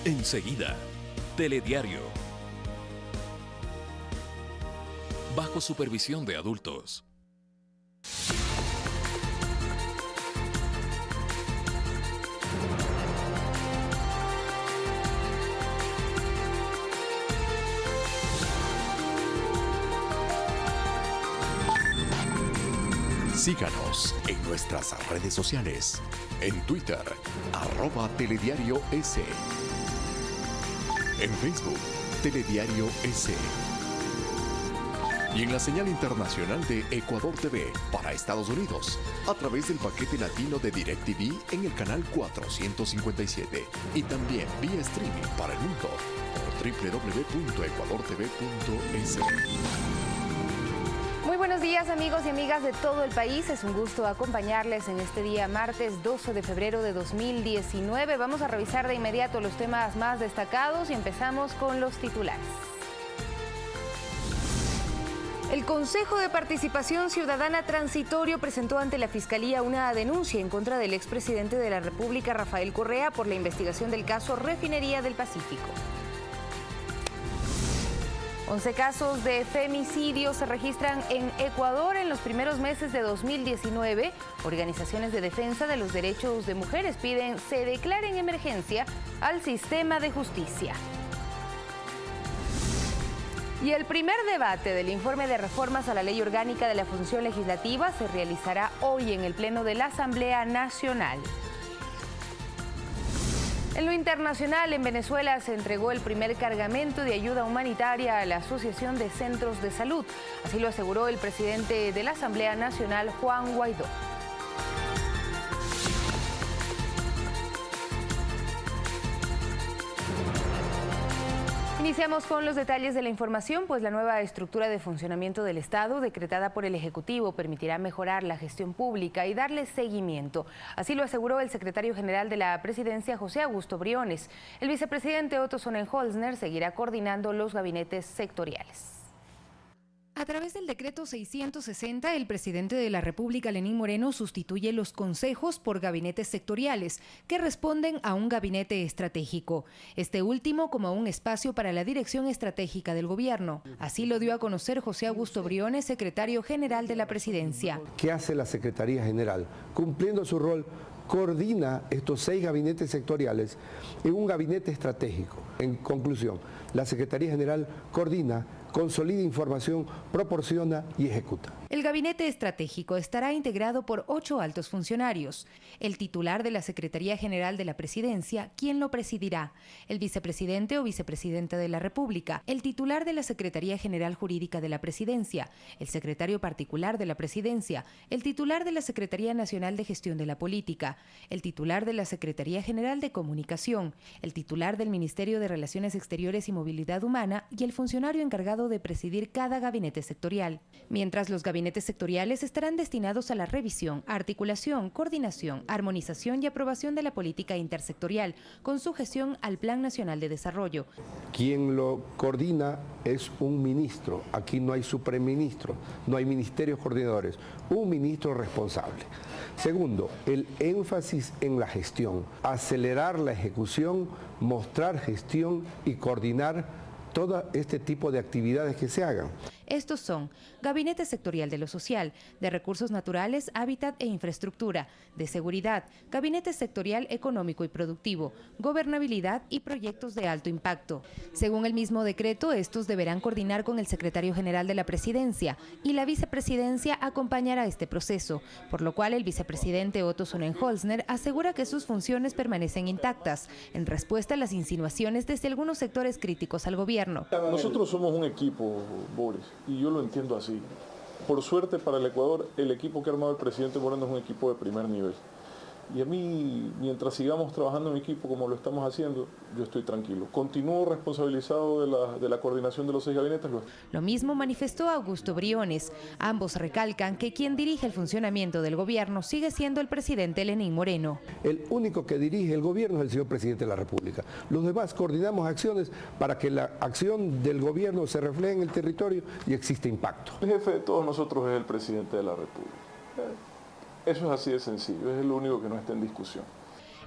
Enseguida, Telediario. Bajo supervisión de adultos. Síganos en nuestras redes sociales. En Twitter, @telediarios. En Facebook, Telediario S. Y en la señal internacional de Ecuador TV para Estados Unidos, a través del paquete latino de DirecTV en el canal 457 y también vía streaming para el mundo por www.ecuadortv.es. Muy buenos días, amigos y amigas de todo el país. Es un gusto acompañarles en este día martes 12 de febrero de 2019. Vamos a revisar de inmediato los temas más destacados y empezamos con los titulares. El Consejo de Participación Ciudadana Transitorio presentó ante la Fiscalía una denuncia en contra del expresidente de la República, Rafael Correa, por la investigación del caso Refinería del Pacífico. 11 casos de femicidio se registran en Ecuador en los primeros meses de 2019. Organizaciones de defensa de los derechos de mujeres piden se declare en emergencia al sistema de justicia. Y el primer debate del informe de reformas a la Ley Orgánica de la Función Legislativa se realizará hoy en el Pleno de la Asamblea Nacional. En lo internacional, en Venezuela se entregó el primer cargamento de ayuda humanitaria a la Asociación de Centros de Salud. Así lo aseguró el presidente de la Asamblea Nacional, Juan Guaidó. Iniciamos con los detalles de la información, pues la nueva estructura de funcionamiento del Estado decretada por el Ejecutivo permitirá mejorar la gestión pública y darle seguimiento. Así lo aseguró el secretario general de la Presidencia, José Augusto Briones. El vicepresidente Otto Sonnenholzner seguirá coordinando los gabinetes sectoriales. A través del decreto 660, el presidente de la República, Lenín Moreno, sustituye los consejos por gabinetes sectoriales, que responden a un gabinete estratégico. Este último como un espacio para la dirección estratégica del gobierno. Así lo dio a conocer José Augusto Briones, secretario general de la Presidencia. ¿Qué hace la Secretaría General? Cumpliendo su rol, coordina estos 6 gabinetes sectoriales en un gabinete estratégico. En conclusión, la Secretaría General coordina, consolida información, proporciona y ejecuta. El gabinete estratégico estará integrado por 8 altos funcionarios. El titular de la Secretaría General de la Presidencia, quien lo presidirá, el vicepresidente o vicepresidenta de la República, el titular de la Secretaría General Jurídica de la Presidencia, el secretario particular de la Presidencia, el titular de la Secretaría Nacional de Gestión de la Política, el titular de la Secretaría General de Comunicación, el titular del Ministerio de Relaciones Exteriores y Movilidad Humana y el funcionario encargado de presidir cada gabinete sectorial. Mientras los gabinetes sectoriales estarán destinados a la revisión, articulación, coordinación, armonización y aprobación de la política intersectorial, con sujeción al Plan Nacional de Desarrollo. Quien lo coordina es un ministro. Aquí no hay superministro, no hay ministerios coordinadores, un ministro responsable. Segundo, el énfasis en la gestión, acelerar la ejecución, mostrar gestión y coordinar todo este tipo de actividades que se hagan. Estos son Gabinete Sectorial de lo Social, de Recursos Naturales, Hábitat e Infraestructura, de Seguridad, Gabinete Sectorial Económico y Productivo, Gobernabilidad y Proyectos de Alto Impacto. Según el mismo decreto, estos deberán coordinar con el Secretario General de la Presidencia y la Vicepresidencia acompañará este proceso, por lo cual el vicepresidente Otto Sonnenholzner asegura que sus funciones permanecen intactas, en respuesta a las insinuaciones desde algunos sectores críticos al gobierno. Nosotros somos un equipo, Boris, y yo lo entiendo así. Por suerte para el Ecuador, el equipo que ha armado el presidente Moreno es un equipo de primer nivel. Y a mí, mientras sigamos trabajando en equipo como lo estamos haciendo, yo estoy tranquilo. Continúo responsabilizado de la coordinación de los 6 gabinetes. Lo mismo manifestó Augusto Briones. Ambos recalcan que quien dirige el funcionamiento del gobierno sigue siendo el presidente Lenín Moreno. El único que dirige el gobierno es el señor presidente de la República. Los demás coordinamos acciones para que la acción del gobierno se refleje en el territorio y exista impacto. El jefe de todos nosotros es el presidente de la República. Eso es así de sencillo, es lo único que no está en discusión.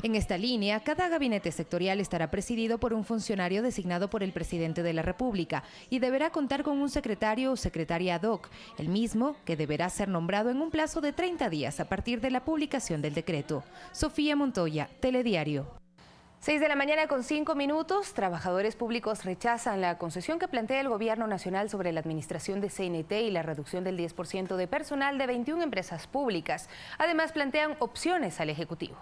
En esta línea, cada gabinete sectorial estará presidido por un funcionario designado por el presidente de la República y deberá contar con un secretario o secretaria ad hoc, el mismo que deberá ser nombrado en un plazo de 30 días a partir de la publicación del decreto. Sofía Montoya, Telediario. 6:05 a.m. Trabajadores públicos rechazan la concesión que plantea el Gobierno Nacional sobre la administración de CNT y la reducción del 10% de personal de 21 empresas públicas. Además, plantean opciones al Ejecutivo.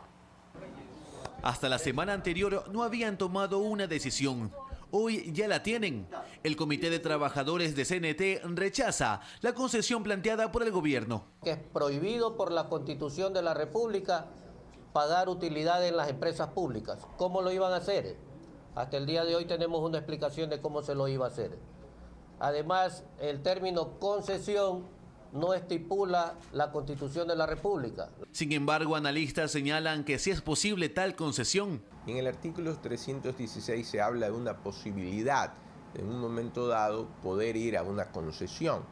Hasta la semana anterior no habían tomado una decisión. Hoy ya la tienen. El Comité de Trabajadores de CNT rechaza la concesión planteada por el Gobierno. Que es prohibido por la Constitución de la República pagar utilidades en las empresas públicas. ¿Cómo lo iban a hacer? Hasta el día de hoy tenemos una explicación de cómo se lo iba a hacer. Además, el término concesión no estipula la Constitución de la República. Sin embargo, analistas señalan que sí es posible tal concesión. En el artículo 316 se habla de una posibilidad, en un momento dado, poder ir a una concesión.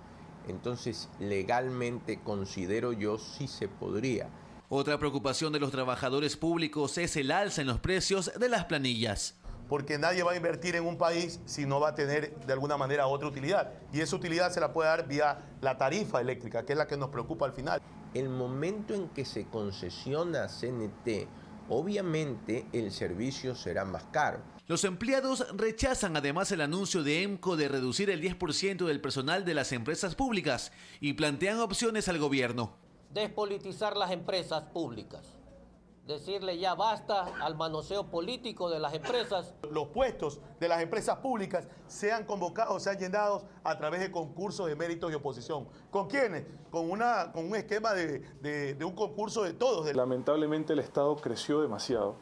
Entonces, legalmente considero yo sí se podría. Otra preocupación de los trabajadores públicos es el alza en los precios de las planillas. Porque nadie va a invertir en un país si no va a tener de alguna manera otra utilidad. Y esa utilidad se la puede dar vía la tarifa eléctrica, que es la que nos preocupa al final. El momento en que se concesiona CNT, obviamente el servicio será más caro. Los empleados rechazan además el anuncio de EMCO de reducir el 10% del personal de las empresas públicas y plantean opciones al gobierno. Despolitizar las empresas públicas. Decirle ya basta al manoseo político de las empresas. Los puestos de las empresas públicas sean convocados, sean llenados a través de concursos de méritos y oposición. ¿Con quiénes? Con un esquema de un concurso de todos. Lamentablemente el Estado creció demasiado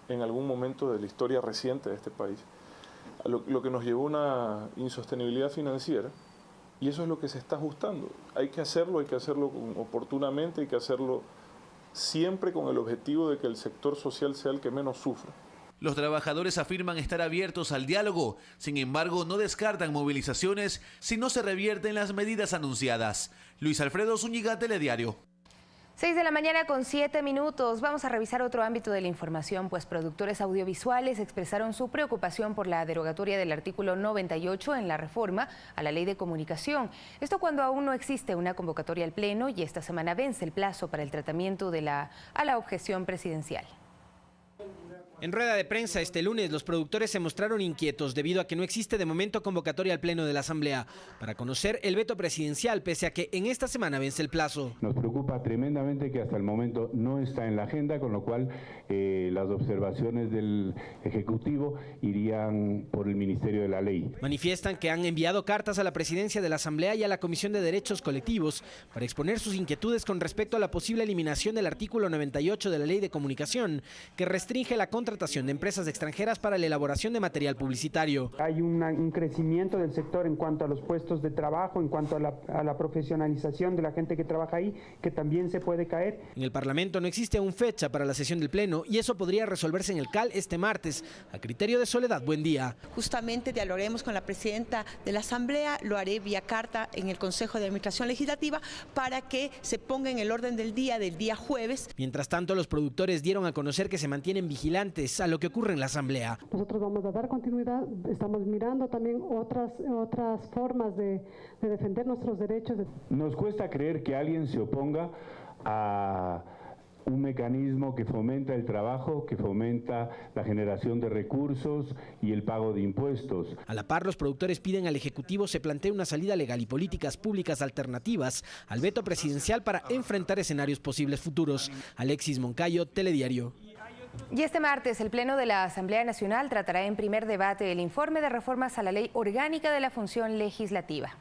en algún momento de la historia reciente de este país, lo que nos llevó a una insostenibilidad financiera. Y eso es lo que se está ajustando. Hay que hacerlo oportunamente, hay que hacerlo siempre con el objetivo de que el sector social sea el que menos sufra. Los trabajadores afirman estar abiertos al diálogo, sin embargo no descartan movilizaciones si no se revierten las medidas anunciadas. Luis Alfredo Zúñiga, Telediario. 6:07 a.m. Vamos a revisar otro ámbito de la información, pues productores audiovisuales expresaron su preocupación por la derogatoria del artículo 98 en la reforma a la Ley de Comunicación. Esto cuando aún no existe una convocatoria al Pleno y esta semana vence el plazo para el tratamiento a la objeción presidencial. En rueda de prensa este lunes, los productores se mostraron inquietos debido a que no existe de momento convocatoria al Pleno de la Asamblea para conocer el veto presidencial, pese a que en esta semana vence el plazo. Nos preocupa tremendamente que hasta el momento no está en la agenda, con lo cual las observaciones del Ejecutivo irían por el Ministerio de la Ley. Manifiestan que han enviado cartas a la Presidencia de la Asamblea y a la Comisión de Derechos Colectivos para exponer sus inquietudes con respecto a la posible eliminación del artículo 98 de la Ley de Comunicación, que restringe la contratación de empresas extranjeras para la elaboración de material publicitario. Hay un crecimiento del sector en cuanto a los puestos de trabajo, en cuanto a la profesionalización de la gente que trabaja ahí, que también se puede caer. En el Parlamento no existe aún fecha para la sesión del Pleno y eso podría resolverse en el CAL este martes, a criterio de Soledad Buendía. Justamente dialogaremos con la presidenta de la Asamblea, lo haré vía carta en el Consejo de Administración Legislativa para que se ponga en el orden del día jueves. Mientras tanto, los productores dieron a conocer que se mantienen vigilantes a lo que ocurre en la Asamblea. Nosotros vamos a dar continuidad, estamos mirando también otras formas de defender nuestros derechos. Nos cuesta creer que alguien se oponga a un mecanismo que fomenta el trabajo, que fomenta la generación de recursos y el pago de impuestos. A la par, los productores piden al Ejecutivo se plantee una salida legal y políticas públicas alternativas al veto presidencial para enfrentar escenarios posibles futuros. Alexis Moncayo, Telediario. Y este martes el Pleno de la Asamblea Nacional tratará en primer debate el informe de reformas a la Ley Orgánica de la Función Legislativa.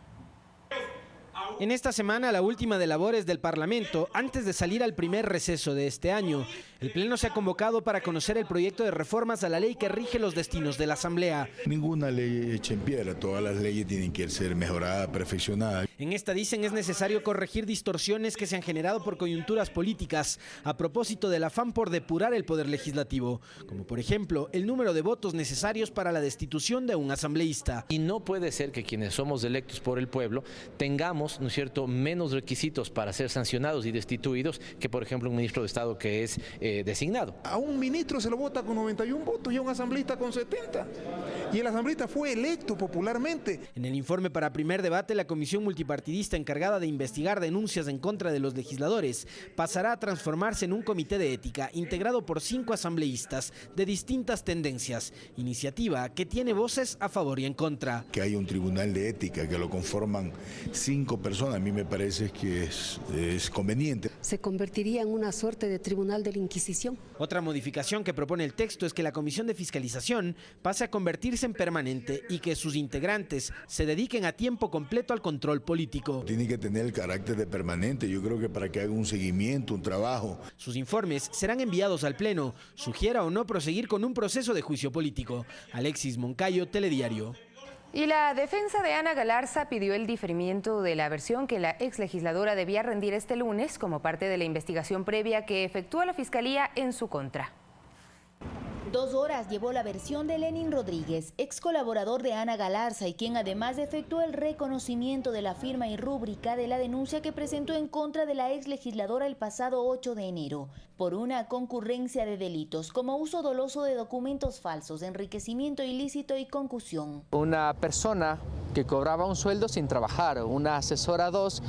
En esta semana, la última de labores del Parlamento, antes de salir al primer receso de este año, el Pleno se ha convocado para conocer el proyecto de reformas a la ley que rige los destinos de la Asamblea. Ninguna ley hecha en piedra, todas las leyes tienen que ser mejoradas, perfeccionadas. En esta, dicen, es necesario corregir distorsiones que se han generado por coyunturas políticas a propósito del afán por depurar el poder legislativo, como por ejemplo el número de votos necesarios para la destitución de un asambleísta. Y no puede ser que quienes somos electos por el pueblo tengamos ¿no es cierto?, menos requisitos para ser sancionados y destituidos que, por ejemplo, un ministro de Estado que es designado. A un ministro se lo vota con 91 votos y a un asambleísta con 70. Y el asambleísta fue electo popularmente. En el informe para primer debate, la comisión multipartidista encargada de investigar denuncias en contra de los legisladores pasará a transformarse en un comité de ética integrado por 5 asambleístas de distintas tendencias, iniciativa que tiene voces a favor y en contra. Que haya un tribunal de ética que lo conforman 5 personas, a mí me parece que es conveniente. Se convertiría en una suerte de tribunal de la Inquisición. Otra modificación que propone el texto es que la comisión de fiscalización pase a convertirse en permanente y que sus integrantes se dediquen a tiempo completo al control político. Tiene que tener el carácter de permanente, yo creo que para que haga un seguimiento, un trabajo. Sus informes serán enviados al Pleno, sugiera o no proseguir con un proceso de juicio político. Alexis Moncayo, Telediario. Y la defensa de Ana Galarza pidió el diferimiento de la versión que la exlegisladora debía rendir este lunes como parte de la investigación previa que efectúa la Fiscalía en su contra. 2 horas llevó la versión de Lenin Rodríguez, ex colaborador de Ana Galarza y quien además efectuó el reconocimiento de la firma y rúbrica de la denuncia que presentó en contra de la ex legisladora el pasado 8 de enero por una concurrencia de delitos como uso doloso de documentos falsos, enriquecimiento ilícito y concusión. Una persona que cobraba un sueldo sin trabajar, una asesora 2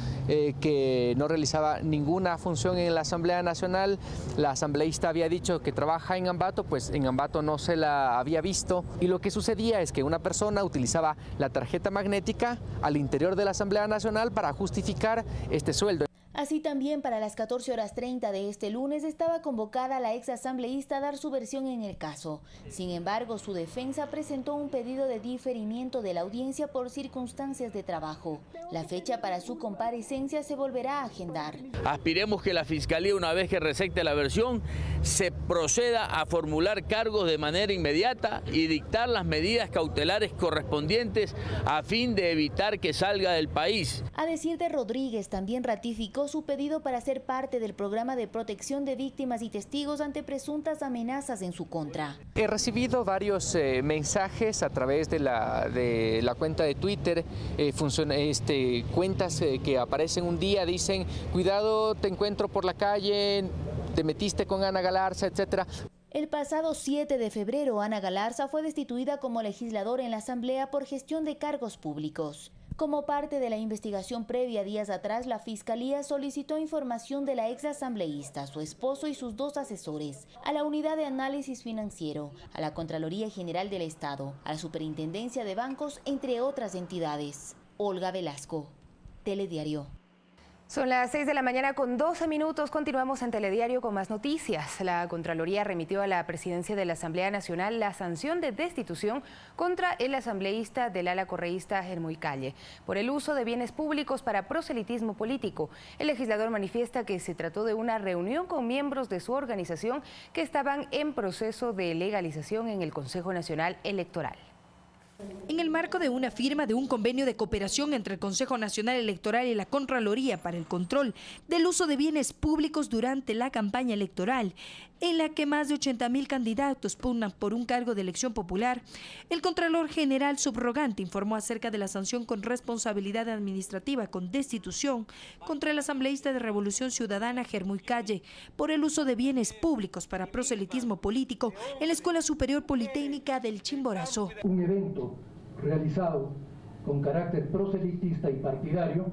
que no realizaba ninguna función en la Asamblea Nacional. La asambleísta había dicho que trabaja en Ambato, pues en Ambato no se la había visto, y lo que sucedía es que una persona utilizaba la tarjeta magnética al interior de la Asamblea Nacional para justificar este sueldo. Así también para las 14:30 de este lunes estaba convocada la ex asambleísta a dar su versión en el caso. Sin embargo, su defensa presentó un pedido de diferimiento de la audiencia por circunstancias de trabajo. La fecha para su comparecencia se volverá a agendar. Aspiremos que la Fiscalía, una vez que recepte la versión, se proceda a formular cargos de manera inmediata y dictar las medidas cautelares correspondientes a fin de evitar que salga del país. A decir de Rodríguez, también ratificó su pedido para ser parte del programa de protección de víctimas y testigos ante presuntas amenazas en su contra. He recibido varios mensajes a través de la cuenta de Twitter, cuentas que aparecen un día, dicen: cuidado, te encuentro por la calle, te metiste con Ana Galarza, etcétera. El pasado 7 de febrero, Ana Galarza fue destituida como legisladora en la Asamblea por gestión de cargos públicos. Como parte de la investigación previa días atrás, la Fiscalía solicitó información de la ex asambleísta, su esposo y sus 2 asesores, a la Unidad de Análisis Financiero, a la Contraloría General del Estado, a la Superintendencia de Bancos, entre otras entidades. Olga Velasco, Telediario. Son las 6 de la mañana con 12 minutos. Continuamos en Telediario con más noticias. La Contraloría remitió a la Presidencia de la Asamblea Nacional la sanción de destitución contra el asambleísta del ala correísta Germuy Calle por el uso de bienes públicos para proselitismo político. El legislador manifiesta que se trató de una reunión con miembros de su organización que estaban en proceso de legalización en el Consejo Nacional Electoral. En el marco de una firma de un convenio de cooperación entre el Consejo Nacional Electoral y la Contraloría para el control del uso de bienes públicos durante la campaña electoral, en la que más de 80.000 candidatos pugnan por un cargo de elección popular, el Contralor General subrogante informó acerca de la sanción con responsabilidad administrativa con destitución contra el asambleísta de Revolución Ciudadana Germuy Calle por el uso de bienes públicos para proselitismo político en la Escuela Superior Politécnica del Chimborazo. Un evento realizado con carácter proselitista y partidario,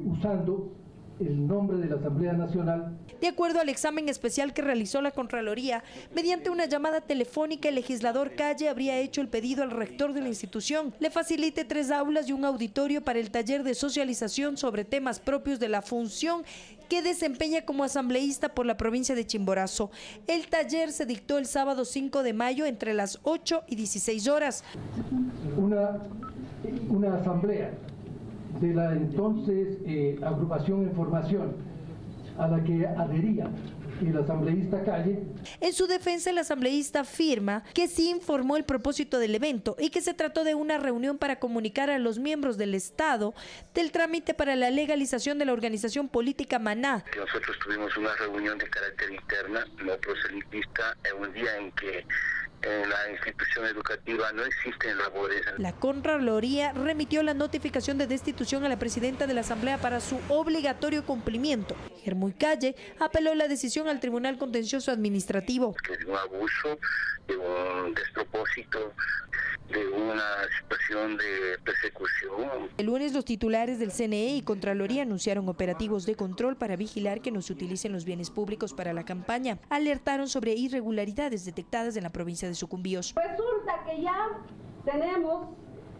usando el nombre de la Asamblea Nacional. De acuerdo al examen especial que realizó la Contraloría, mediante una llamada telefónica, el legislador Calle habría hecho el pedido al rector de la institución le facilite 3 aulas y un auditorio para el taller de socialización sobre temas propios de la función que desempeña como asambleísta por la provincia de Chimborazo. El taller se dictó el sábado 5 de mayo entre las 8 y 16 horas. Una asamblea de la entonces agrupación en formación a la que adhería el asambleísta Calle. En su defensa, el asambleísta afirma que sí informó el propósito del evento y que se trató de una reunión para comunicar a los miembros del Estado del trámite para la legalización de la organización política Maná. Nosotros tuvimos una reunión de carácter interna, no proselitista, en un día en que en la institución educativa no existen labores. La Contraloría remitió la notificación de destitución a la presidenta de la Asamblea para su obligatorio cumplimiento. Germuy Calle apeló la decisión al Tribunal Contencioso Administrativo. Que de un abuso, de un despropósito, de una situación de persecución. El lunes los titulares del CNE y Contraloría anunciaron operativos de control para vigilar que no se utilicen los bienes públicos para la campaña. Alertaron sobre irregularidades detectadas en la provincia de Sucumbíos. Resulta que ya tenemos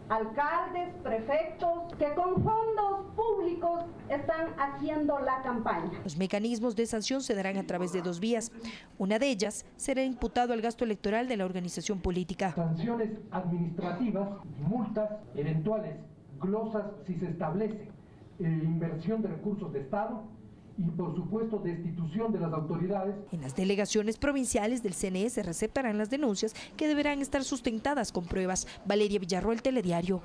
alcaldes, prefectos, que con fondos públicos están haciendo la campaña. Los mecanismos de sanción se darán a través de dos vías. Una de ellas será imputado al gasto electoral de la organización política. Sanciones administrativas, multas eventuales, glosas si se establece inversión de recursos de Estado, y por supuesto destitución de las autoridades. En las delegaciones provinciales del CNE se receptarán las denuncias que deberán estar sustentadas con pruebas. Valeria Villarroel, Telediario.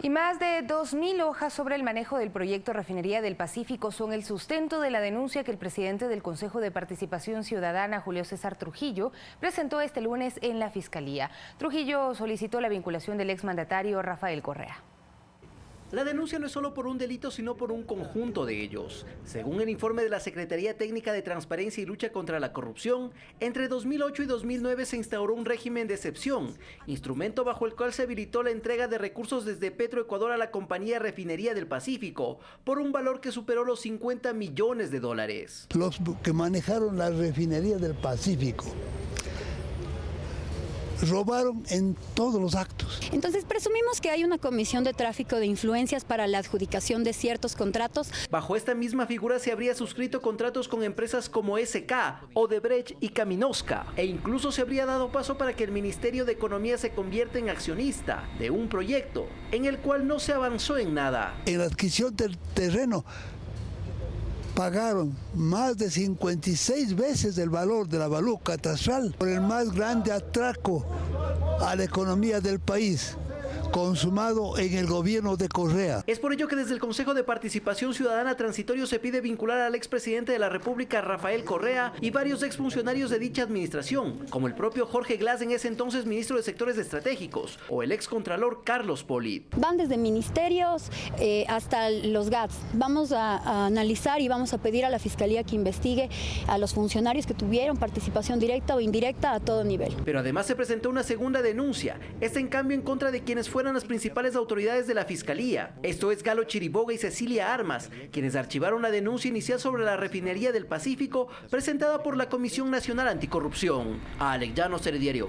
Y más de 2.000 hojas sobre el manejo del proyecto Refinería del Pacífico son el sustento de la denuncia que el presidente del Consejo de Participación Ciudadana, Julio César Trujillo, presentó este lunes en la Fiscalía. Trujillo solicitó la vinculación del exmandatario Rafael Correa. La denuncia no es solo por un delito, sino por un conjunto de ellos. Según el informe de la Secretaría Técnica de Transparencia y Lucha contra la Corrupción, entre 2008 y 2009 se instauró un régimen de excepción, instrumento bajo el cual se habilitó la entrega de recursos desde Petroecuador a la compañía Refinería del Pacífico, por un valor que superó los $50 millones. Los que manejaron la Refinería del Pacífico robaron en todos los actos. Entonces presumimos que hay una comisión de tráfico de influencias para la adjudicación de ciertos contratos. Bajo esta misma figura se habría suscrito contratos con empresas como SK, Odebrecht y Caminosca, e incluso se habría dado paso para que el Ministerio de Economía se convierta en accionista de un proyecto en el cual no se avanzó en nada. En la adquisición del terreno pagaron más de 56 veces el valor de la valor catastral por el más grande atraco a la economía del país, consumado en el gobierno de Correa. Es por ello que desde el Consejo de Participación Ciudadana Transitorio se pide vincular al expresidente de la República, Rafael Correa, y varios exfuncionarios de dicha administración, como el propio Jorge Glass, en ese entonces ministro de Sectores Estratégicos, o el excontralor Carlos Polit. Van desde ministerios hasta los GATS. Vamos a analizar y vamos a pedir a la Fiscalía que investigue a los funcionarios que tuvieron participación directa o indirecta a todo nivel. Pero además se presentó una segunda denuncia, esta en cambio en contra de quienes fueran las principales autoridades de la Fiscalía. Esto es Galo Chiriboga y Cecilia Armas, quienes archivaron la denuncia inicial sobre la Refinería del Pacífico presentada por la Comisión Nacional Anticorrupción. Alex Llanos, Telediario.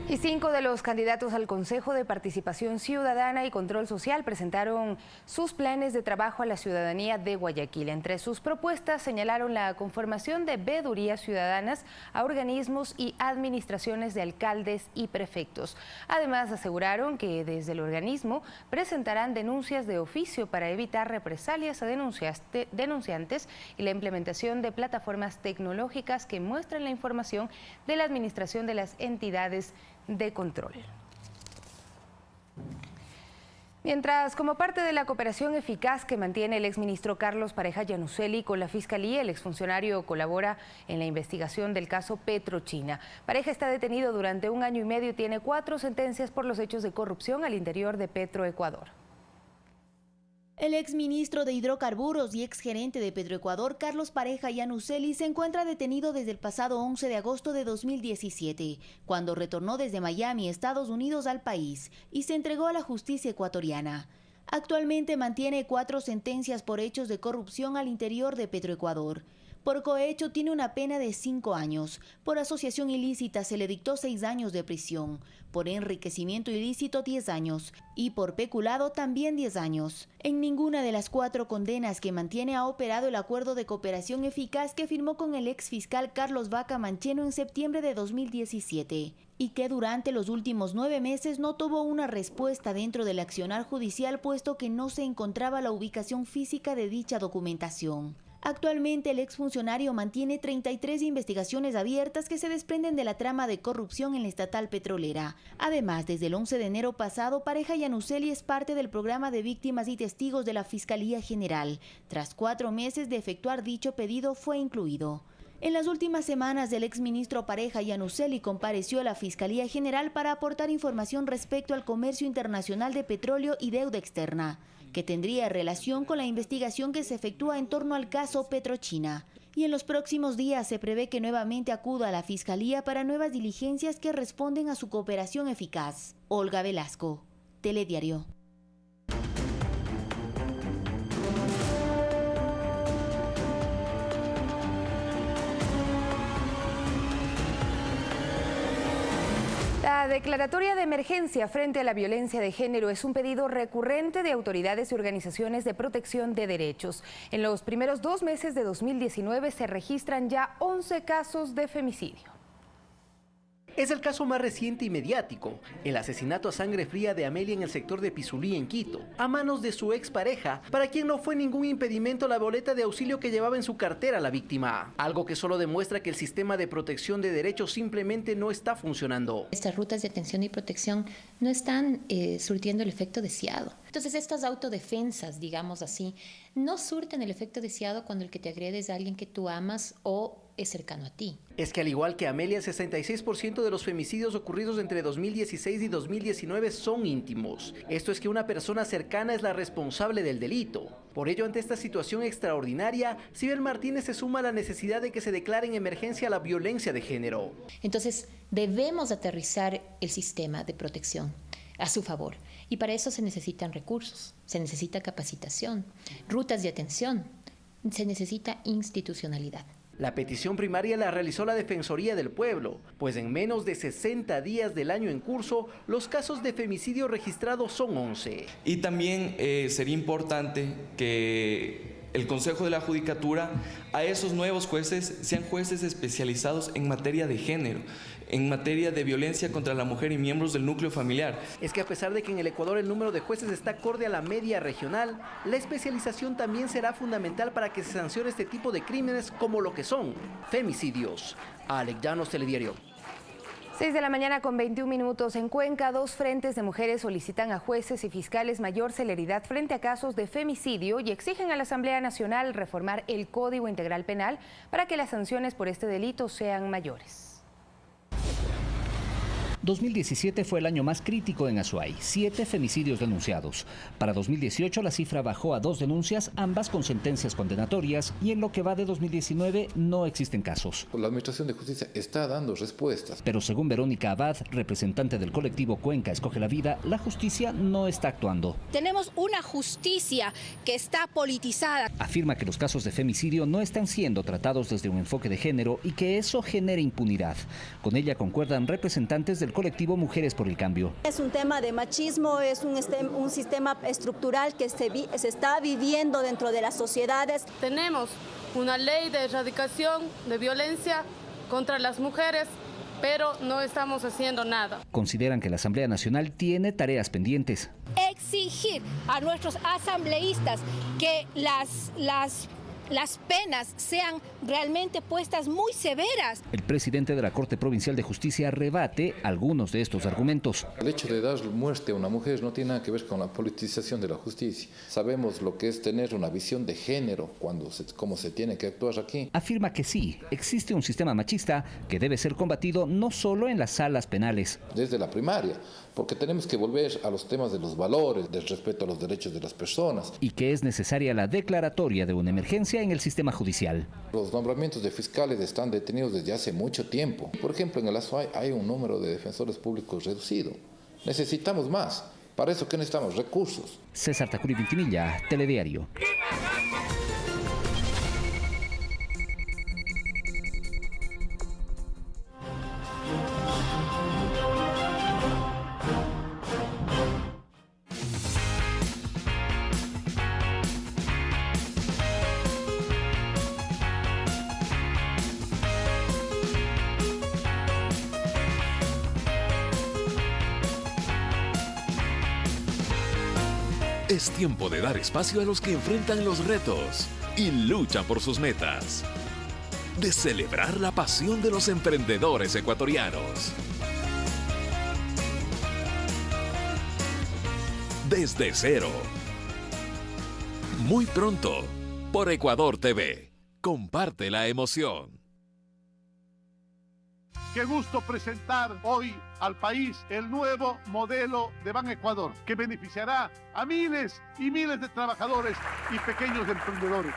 Y 5 de los candidatos al Consejo de Participación Ciudadana y Control Social presentaron sus planes de trabajo a la ciudadanía de Guayaquil. Entre sus propuestas señalaron la conformación de veedurías ciudadanas a organismos y administraciones de alcaldes y prefectos. Además, aseguraron que desde el organismo presentarán denuncias de oficio para evitar represalias a denunciantes y la implementación de plataformas tecnológicas que muestren la información de la administración de las entidades de control. Mientras, como parte de la cooperación eficaz que mantiene el exministro Carlos Pareja Yanuseli con la Fiscalía, el exfuncionario colabora en la investigación del caso Petrochina. Pareja está detenido durante 1 año y medio y tiene 4 sentencias por los hechos de corrupción al interior de Petroecuador. El exministro de Hidrocarburos y exgerente de Petroecuador, Carlos Pareja Yanuseli, se encuentra detenido desde el pasado 11 de agosto de 2017, cuando retornó desde Miami, Estados Unidos, al país y se entregó a la justicia ecuatoriana. Actualmente mantiene 4 sentencias por hechos de corrupción al interior de Petroecuador. Por cohecho tiene una pena de 5 años. Por asociación ilícita se le dictó 6 años de prisión. Por enriquecimiento ilícito 10 años. Y por peculado también 10 años. En ninguna de las 4 condenas que mantiene ha operado el acuerdo de cooperación eficaz que firmó con el exfiscal Carlos Vaca Mancheno en septiembre de 2017. Y que durante los últimos 9 meses no tuvo una respuesta dentro del accionar judicial, puesto que no se encontraba la ubicación física de dicha documentación. Actualmente el exfuncionario mantiene 33 investigaciones abiertas que se desprenden de la trama de corrupción en la estatal petrolera. Además, desde el 11 de enero pasado, Pareja Iannuzzelli es parte del programa de víctimas y testigos de la Fiscalía General. Tras 4 meses de efectuar dicho pedido, fue incluido. En las últimas semanas, el exministro Pareja Iannuzzelli compareció a la Fiscalía General para aportar información respecto al comercio internacional de petróleo y deuda externa, que tendría relación con la investigación que se efectúa en torno al caso Petrochina. Y en los próximos días se prevé que nuevamente acuda a la Fiscalía para nuevas diligencias que responden a su cooperación eficaz. Olga Velasco, Telediario. La declaratoria de emergencia frente a la violencia de género es un pedido recurrente de autoridades y organizaciones de protección de derechos. En los primeros 2 meses de 2019 se registran ya 11 casos de femicidio. Es el caso más reciente y mediático, el asesinato a sangre fría de Amelia en el sector de Pizulí, en Quito, a manos de su expareja, para quien no fue ningún impedimento la boleta de auxilio que llevaba en su cartera la víctima. Algo que solo demuestra que el sistema de protección de derechos simplemente no está funcionando. Estas rutas de atención y protección no están surtiendo el efecto deseado. Entonces estas autodefensas, digamos así, no surten el efecto deseado cuando el que te agrede es alguien que tú amas o es cercano a ti. Es que al igual que Amelia, el 66% de los femicidios ocurridos entre 2016 y 2019 son íntimos. Esto es que una persona cercana es la responsable del delito. Por ello, ante esta situación extraordinaria, Sibel Martínez se suma a la necesidad de que se declare en emergencia la violencia de género. Entonces, debemos aterrizar el sistema de protección a su favor. Y para eso se necesitan recursos, se necesita capacitación, rutas de atención, se necesita institucionalidad. La petición primaria la realizó la Defensoría del Pueblo, pues en menos de 60 días del año en curso, los casos de femicidio registrados son 11. Y también sería importante que el Consejo de la Judicatura a esos nuevos jueces sean jueces especializados en materia de género, en materia de violencia contra la mujer y miembros del núcleo familiar. Es que a pesar de que en el Ecuador el número de jueces está acorde a la media regional, la especialización también será fundamental para que se sancione este tipo de crímenes como lo que son femicidios. Alex Llanos, Telediario. 6 de la mañana con 21 minutos. En Cuenca, 2 frentes de mujeres solicitan a jueces y fiscales mayor celeridad frente a casos de femicidio y exigen a la Asamblea Nacional reformar el Código Integral Penal para que las sanciones por este delito sean mayores. 2017 fue el año más crítico en Azuay, 7 femicidios denunciados. Para 2018 la cifra bajó a 2 denuncias, ambas con sentencias condenatorias, y en lo que va de 2019 no existen casos. La Administración de Justicia está dando respuestas. Pero según Verónica Abad, representante del colectivo Cuenca Escoge la Vida, la justicia no está actuando. Tenemos una justicia que está politizada. Afirma que los casos de femicidio no están siendo tratados desde un enfoque de género y que eso genera impunidad. Con ella concuerdan representantes del colectivo Mujeres por el Cambio. Es un tema de machismo, es un sistema estructural que se está viviendo dentro de las sociedades. Tenemos una ley de erradicación de violencia contra las mujeres, pero no estamos haciendo nada. Consideran que la Asamblea Nacional tiene tareas pendientes. Exigir a nuestros asambleístas que las penas sean realmente puestas muy severas. El presidente de la Corte Provincial de Justicia rebate algunos de estos argumentos. El hecho de dar muerte a una mujer no tiene nada que ver con la politización de la justicia. Sabemos lo que es tener una visión de género, cómo se tiene que actuar aquí. Afirma que sí, existe un sistema machista que debe ser combatido no solo en las salas penales. Desde la primaria, porque tenemos que volver a los temas de los valores, del respeto a los derechos de las personas. Y que es necesaria la declaratoria de una emergencia en el sistema judicial. Los nombramientos de fiscales están detenidos desde hace mucho tiempo. Por ejemplo, en el Azuay hay un número de defensores públicos reducido. Necesitamos más. Para eso, ¿qué necesitamos? Recursos. César Tacuri Vintimilla, Telediario. Es tiempo de dar espacio a los que enfrentan los retos. y luchan por sus metas. De celebrar la pasión de los emprendedores ecuatorianos. Desde cero. Muy pronto, por Ecuador TV. Comparte la emoción. Qué gusto presentar hoy al país el nuevo modelo de Banecuador, que beneficiará a miles y miles de trabajadores y pequeños emprendedores.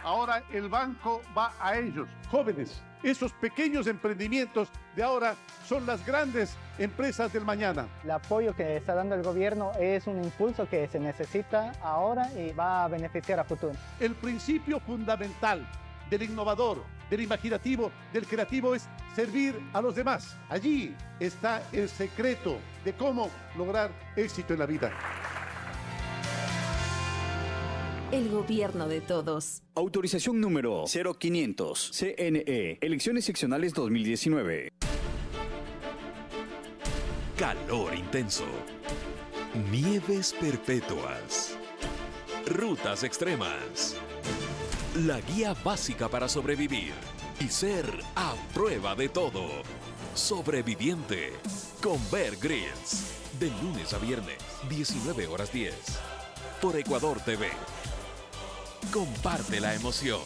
Ahora el banco va a ellos, jóvenes. Esos pequeños emprendimientos de ahora son las grandes empresas del mañana. El apoyo que está dando el gobierno es un impulso que se necesita ahora y va a beneficiar a futuro. El principio fundamental del innovador, del imaginativo, del creativo es servir a los demás. Allí está el secreto de cómo lograr éxito en la vida. El gobierno de todos. Autorización número 0500, CNE, Elecciones Seccionales 2019. Calor intenso. Nieves perpetuas. Rutas extremas. La guía básica para sobrevivir y ser a prueba de todo. Sobreviviente con Bear Grylls. De lunes a viernes, 19:10. Por Ecuador TV. Comparte la emoción.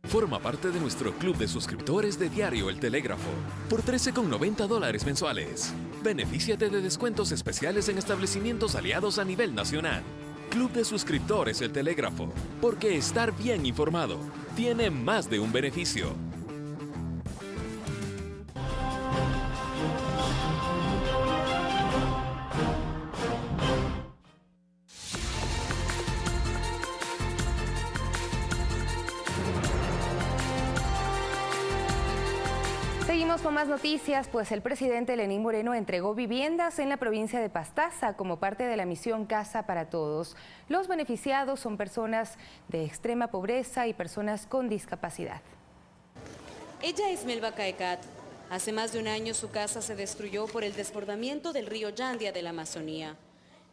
Forma parte de nuestro club de suscriptores de Diario El Telégrafo por $13,90 mensuales. Benefíciate de descuentos especiales en establecimientos aliados a nivel nacional. Club de suscriptores El Telégrafo, porque estar bien informado tiene más de un beneficio. Seguimos con más noticias, pues el presidente Lenín Moreno entregó viviendas en la provincia de Pastaza como parte de la misión Casa para Todos. Los beneficiados son personas de extrema pobreza y personas con discapacidad. Ella es Melba Caecat. Hace más de un año su casa se destruyó por el desbordamiento del río Yandia de la Amazonía.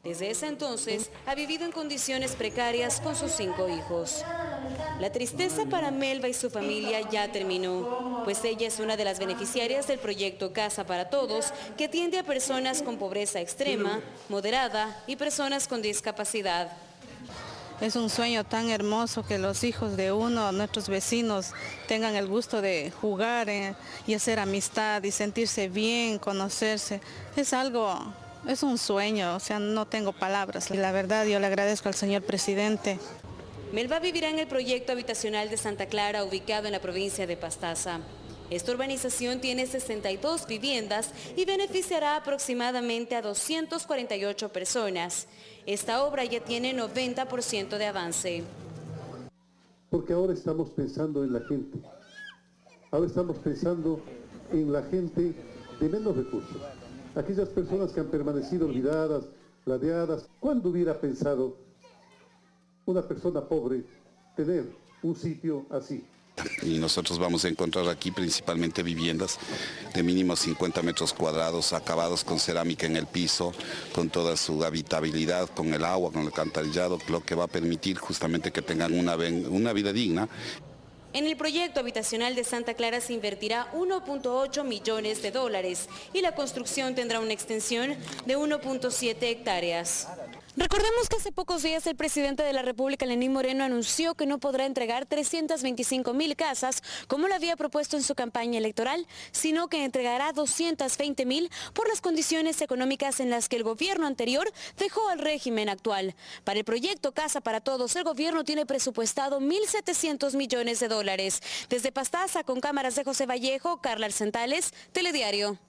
Desde ese entonces ha vivido en condiciones precarias con sus 5 hijos. La tristeza para Melba y su familia ya terminó, pues ella es una de las beneficiarias del proyecto Casa para Todos, que atiende a personas con pobreza extrema, moderada y personas con discapacidad. Es un sueño tan hermoso que los hijos de uno, nuestros vecinos, tengan el gusto de jugar y hacer amistad y sentirse bien, conocerse. Es un sueño, o sea, no tengo palabras. La verdad, yo le agradezco al señor presidente. Melba vivirá en el proyecto habitacional de Santa Clara, ubicado en la provincia de Pastaza. Esta urbanización tiene 62 viviendas y beneficiará aproximadamente a 248 personas. Esta obra ya tiene 90% de avance. Porque ahora estamos pensando en la gente. Ahora estamos pensando en la gente de menos recursos. Aquellas personas que han permanecido olvidadas, ladeadas. ¿Cuándo hubiera pensado una persona pobre tener un sitio así? Y nosotros vamos a encontrar aquí principalmente viviendas de mínimo 50 metros cuadrados, acabados con cerámica en el piso, con toda su habitabilidad, con el agua, con el alcantarillado, lo que va a permitir justamente que tengan una vida digna. En el proyecto habitacional de Santa Clara se invertirá $1.8 millones y la construcción tendrá una extensión de 1.7 hectáreas. Recordemos que hace pocos días el presidente de la República, Lenín Moreno, anunció que no podrá entregar 325.000 casas, como lo había propuesto en su campaña electoral, sino que entregará 220.000 por las condiciones económicas en las que el gobierno anterior dejó al régimen actual. Para el proyecto Casa para Todos, el gobierno tiene presupuestado $1.700 millones. Desde Pastaza, con cámaras de José Vallejo, Carla Arcentales, Telediario.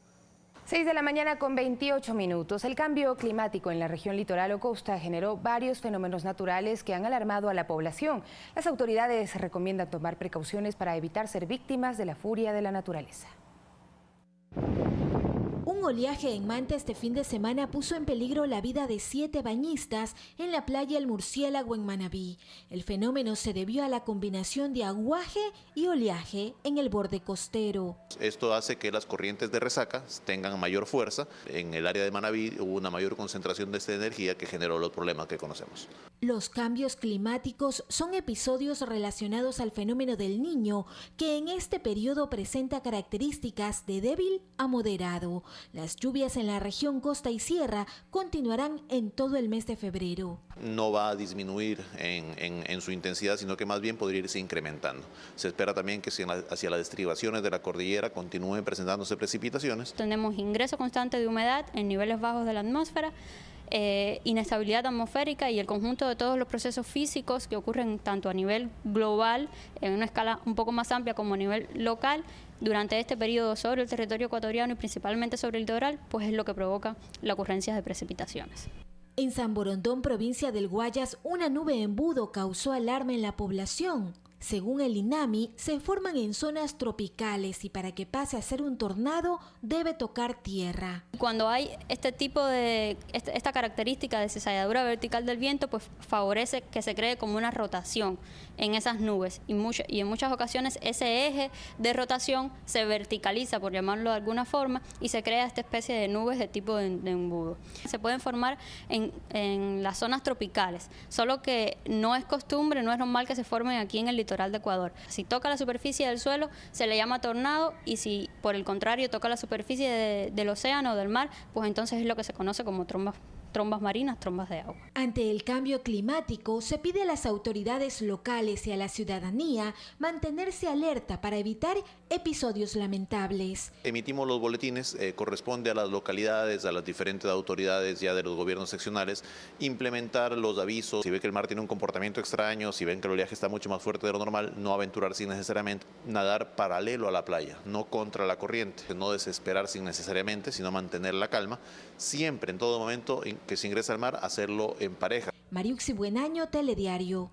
6 de la mañana con 28 minutos. El cambio climático en la región litoral o costa generó varios fenómenos naturales que han alarmado a la población. Las autoridades recomiendan tomar precauciones para evitar ser víctimas de la furia de la naturaleza. Un oleaje en Manta este fin de semana puso en peligro la vida de 7 bañistas en la playa El Murciélago en Manabí. El fenómeno se debió a la combinación de aguaje y oleaje en el borde costero. Esto hace que las corrientes de resaca tengan mayor fuerza. En el área de Manabí hubo una mayor concentración de esta energía que generó los problemas que conocemos. Los cambios climáticos son episodios relacionados al fenómeno del Niño, que en este periodo presenta características de débil a moderado. Las lluvias en la región costa y sierra continuarán en todo el mes de febrero. No va a disminuir en su intensidad, sino que más bien podría irse incrementando. Se espera también que hacia las estribaciones de la cordillera continúen presentándose precipitaciones. Tenemos ingreso constante de humedad en niveles bajos de la atmósfera, inestabilidad atmosférica y el conjunto de todos los procesos físicos que ocurren tanto a nivel global, en una escala un poco más amplia, como a nivel local, durante este periodo sobre el territorio ecuatoriano y principalmente sobre el litoral, pues es lo que provoca la ocurrencia de precipitaciones. En San Borondón, provincia del Guayas, una nube embudo causó alarma en la población. Según el INAMI, se forman en zonas tropicales y para que pase a ser un tornado debe tocar tierra. Cuando hay este tipo de, esta característica de cizalladura vertical del viento, pues favorece que se cree como una rotación en esas nubes y en muchas ocasiones ese eje de rotación se verticaliza, por llamarlo de alguna forma, y se crea esta especie de nubes de tipo de embudo. Se pueden formar en las zonas tropicales, solo que no es costumbre, no es normal que se formen aquí en el litoral de Ecuador. Si toca la superficie del suelo se le llama tornado, y si por el contrario toca la superficie del océano o del mar, pues entonces es lo que se conoce como trombas marinas, trombas de agua. Ante el cambio climático, se pide a las autoridades locales y a la ciudadanía mantenerse alerta para evitar episodios lamentables. Emitimos los boletines, corresponde a las localidades, a las diferentes autoridades ya de los gobiernos seccionales, implementar los avisos. Si ve que el mar tiene un comportamiento extraño, si ven que el oleaje está mucho más fuerte de lo normal, no aventurarse innecesariamente, nadar paralelo a la playa, no contra la corriente, no desesperarse innecesariamente, sino mantener la calma, siempre, en todo momento que se ingresa al mar, hacerlo en pareja. Mariuxi Buenaño, Telediario.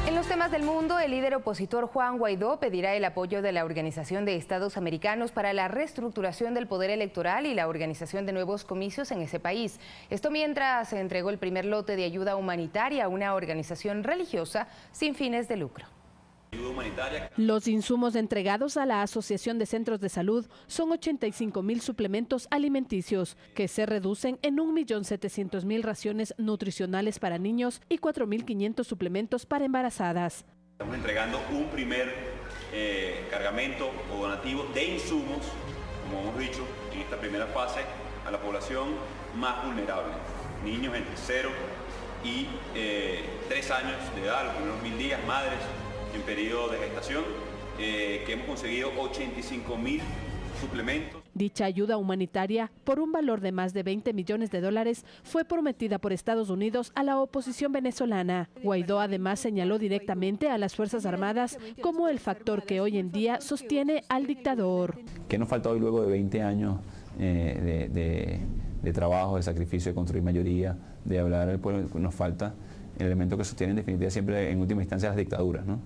En los temas del mundo, el líder opositor Juan Guaidó pedirá el apoyo de la Organización de Estados Americanos para la reestructuración del poder electoral y la organización de nuevos comicios en ese país. Esto mientras se entregó el primer lote de ayuda humanitaria a una organización religiosa sin fines de lucro. Los insumos entregados a la Asociación de Centros de Salud son 85.000 suplementos alimenticios, que se reducen en 1.700.000 raciones nutricionales para niños y 4.500 suplementos para embarazadas. Estamos entregando un primer cargamento o donativo de insumos, como hemos dicho, en esta primera fase, a la población más vulnerable, niños entre 0 y 3 años de edad, los primeros 1.000 días, madres en periodo de gestación, que hemos conseguido 85.000 suplementos. Dicha ayuda humanitaria, por un valor de más de $20 millones, fue prometida por Estados Unidos a la oposición venezolana. Guaidó además señaló directamente a las Fuerzas Armadas como el factor que hoy en día sostiene al dictador. ¿Qué nos falta hoy luego de 20 años de trabajo, de sacrificio, de construir mayoría, de hablar al pueblo? Nos falta el elemento que sostiene en definitiva siempre en última instancia las dictaduras, ¿no?,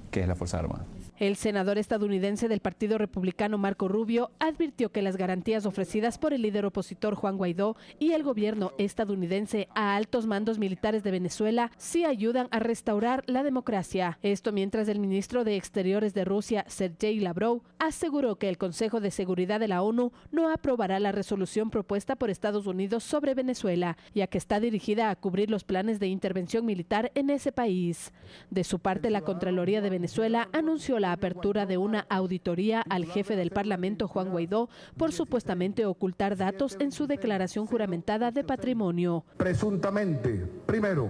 que es la Fuerza Armada. El senador estadounidense del Partido Republicano, Marco Rubio, advirtió que las garantías ofrecidas por el líder opositor Juan Guaidó y el gobierno estadounidense a altos mandos militares de Venezuela sí ayudan a restaurar la democracia. Esto mientras el ministro de Exteriores de Rusia, Sergei Lavrov, aseguró que el Consejo de Seguridad de la ONU no aprobará la resolución propuesta por Estados Unidos sobre Venezuela, ya que está dirigida a cubrir los planes de intervención militar en ese país. De su parte, la Contraloría de Venezuela anunció la apertura de una auditoría al jefe del Parlamento, Juan Guaidó, por supuestamente ocultar datos en su declaración juramentada de patrimonio. Presuntamente, primero,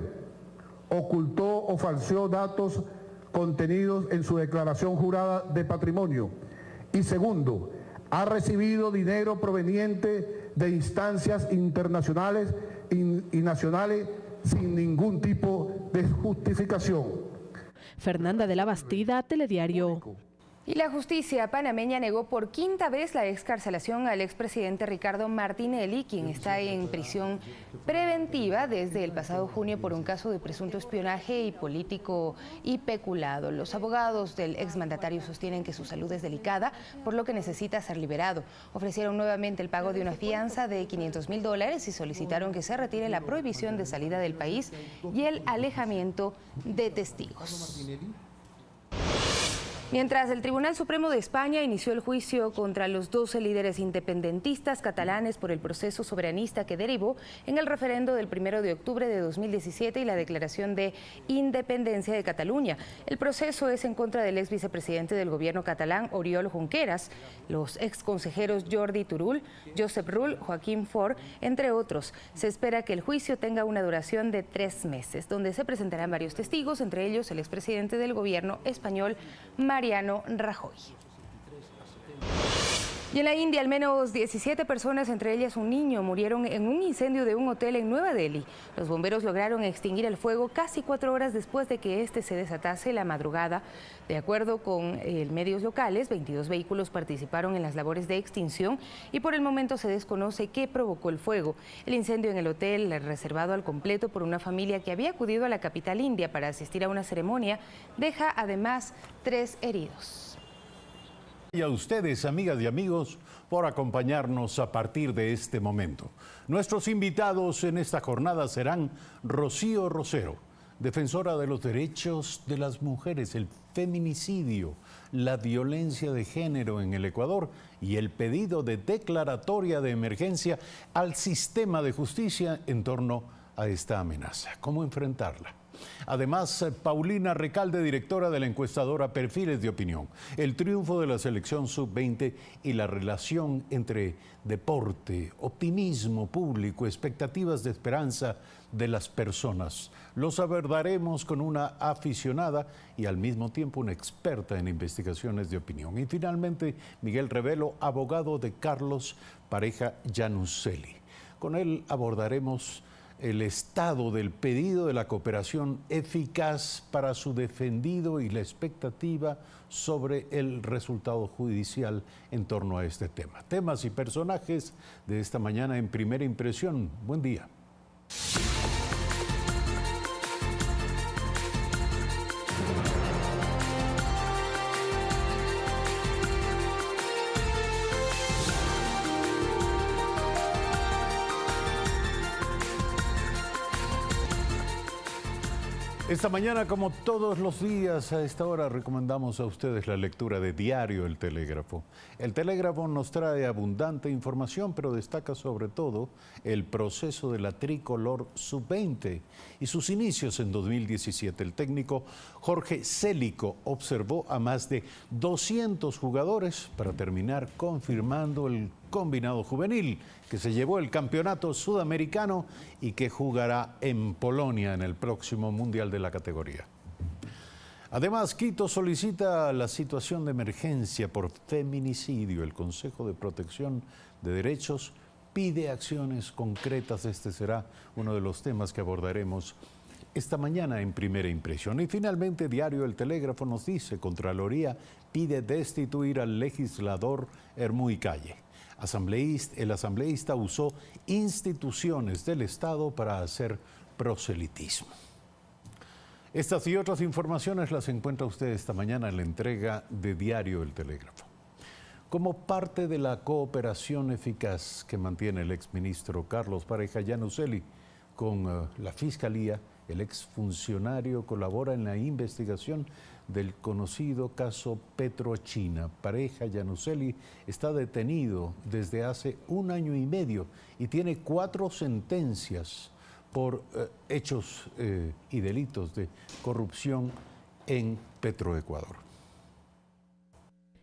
ocultó o falseó datos contenidos en su declaración jurada de patrimonio. Y segundo, ha recibido dinero proveniente de instancias internacionales y nacionales sin ningún tipo de justificación. Fernanda de la Bastida, Telediario. Y la justicia panameña negó por quinta vez la excarcelación al expresidente Ricardo Martinelli, quien está en prisión preventiva desde el pasado junio por un caso de presunto espionaje y político y peculado. Los abogados del exmandatario sostienen que su salud es delicada, por lo que necesita ser liberado. Ofrecieron nuevamente el pago de una fianza de $500.000 y solicitaron que se retire la prohibición de salida del país y el alejamiento de testigos. Mientras el Tribunal Supremo de España inició el juicio contra los 12 líderes independentistas catalanes por el proceso soberanista que derivó en el referendo del 1 de octubre de 2017 y la declaración de independencia de Cataluña. El proceso es en contra del ex vicepresidente del gobierno catalán, Oriol Junqueras, los ex consejeros Jordi Turull, Josep Rull, Joaquim Forn, entre otros. Se espera que el juicio tenga una duración de 3 meses, donde se presentarán varios testigos, entre ellos el expresidente del gobierno español, Mariano Rajoy. Y en la India, al menos 17 personas, entre ellas un niño, murieron en un incendio de un hotel en Nueva Delhi. Los bomberos lograron extinguir el fuego casi 4 horas después de que este se desatase la madrugada. De acuerdo con medios locales, 22 vehículos participaron en las labores de extinción y por el momento se desconoce qué provocó el fuego. El incendio en el hotel, reservado al completo por una familia que había acudido a la capital india para asistir a una ceremonia, deja además 3 heridos. Y a ustedes, amigas y amigos, por acompañarnos a partir de este momento. Nuestros invitados en esta jornada serán Rocío Rosero, defensora de los derechos de las mujeres, el feminicidio, la violencia de género en el Ecuador y el pedido de declaratoria de emergencia al sistema de justicia en torno a esta amenaza. ¿Cómo enfrentarla? Además, Paulina Recalde, directora de la encuestadora Perfiles de Opinión, el triunfo de la selección sub-20 y la relación entre deporte, optimismo público, expectativas de esperanza de las personas. Los abordaremos con una aficionada y al mismo tiempo una experta en investigaciones de opinión. Y finalmente, Miguel Revelo, abogado de Carlos Pareja Yanuseli. Con él abordaremos el estado del pedido de la cooperación eficaz para su defendido y la expectativa sobre el resultado judicial en torno a este tema. Temas y personajes de esta mañana en Primera Impresión. Buen día. Esta mañana, como todos los días a esta hora, recomendamos a ustedes la lectura de Diario El Telégrafo. El Telégrafo nos trae abundante información, pero destaca sobre todo el proceso de la tricolor sub-20 y sus inicios en 2017. El técnico Jorge Célico observó a más de 200 jugadores para terminar confirmando el combinado juvenil que se llevó el campeonato sudamericano y que jugará en Polonia en el próximo Mundial de la categoría. Además, Quito solicita la situación de emergencia por feminicidio. El Consejo de Protección de Derechos pide acciones concretas. Este será uno de los temas que abordaremos esta mañana en Primera Impresión. Y finalmente, Diario El Telégrafo nos dice: Contraloría pide destituir al legislador Hermúy Calle. El asambleísta usó instituciones del Estado para hacer proselitismo. Estas y otras informaciones las encuentra usted esta mañana en la entrega de Diario El Telégrafo. Como parte de la cooperación eficaz que mantiene el exministro Carlos Pareja Yanuseli con la Fiscalía, el exfuncionario colabora en la investigación del conocido caso Petrochina. Pareja Yanuseli está detenido desde hace 1 año y medio y tiene 4 sentencias por hechos y delitos de corrupción en Petroecuador.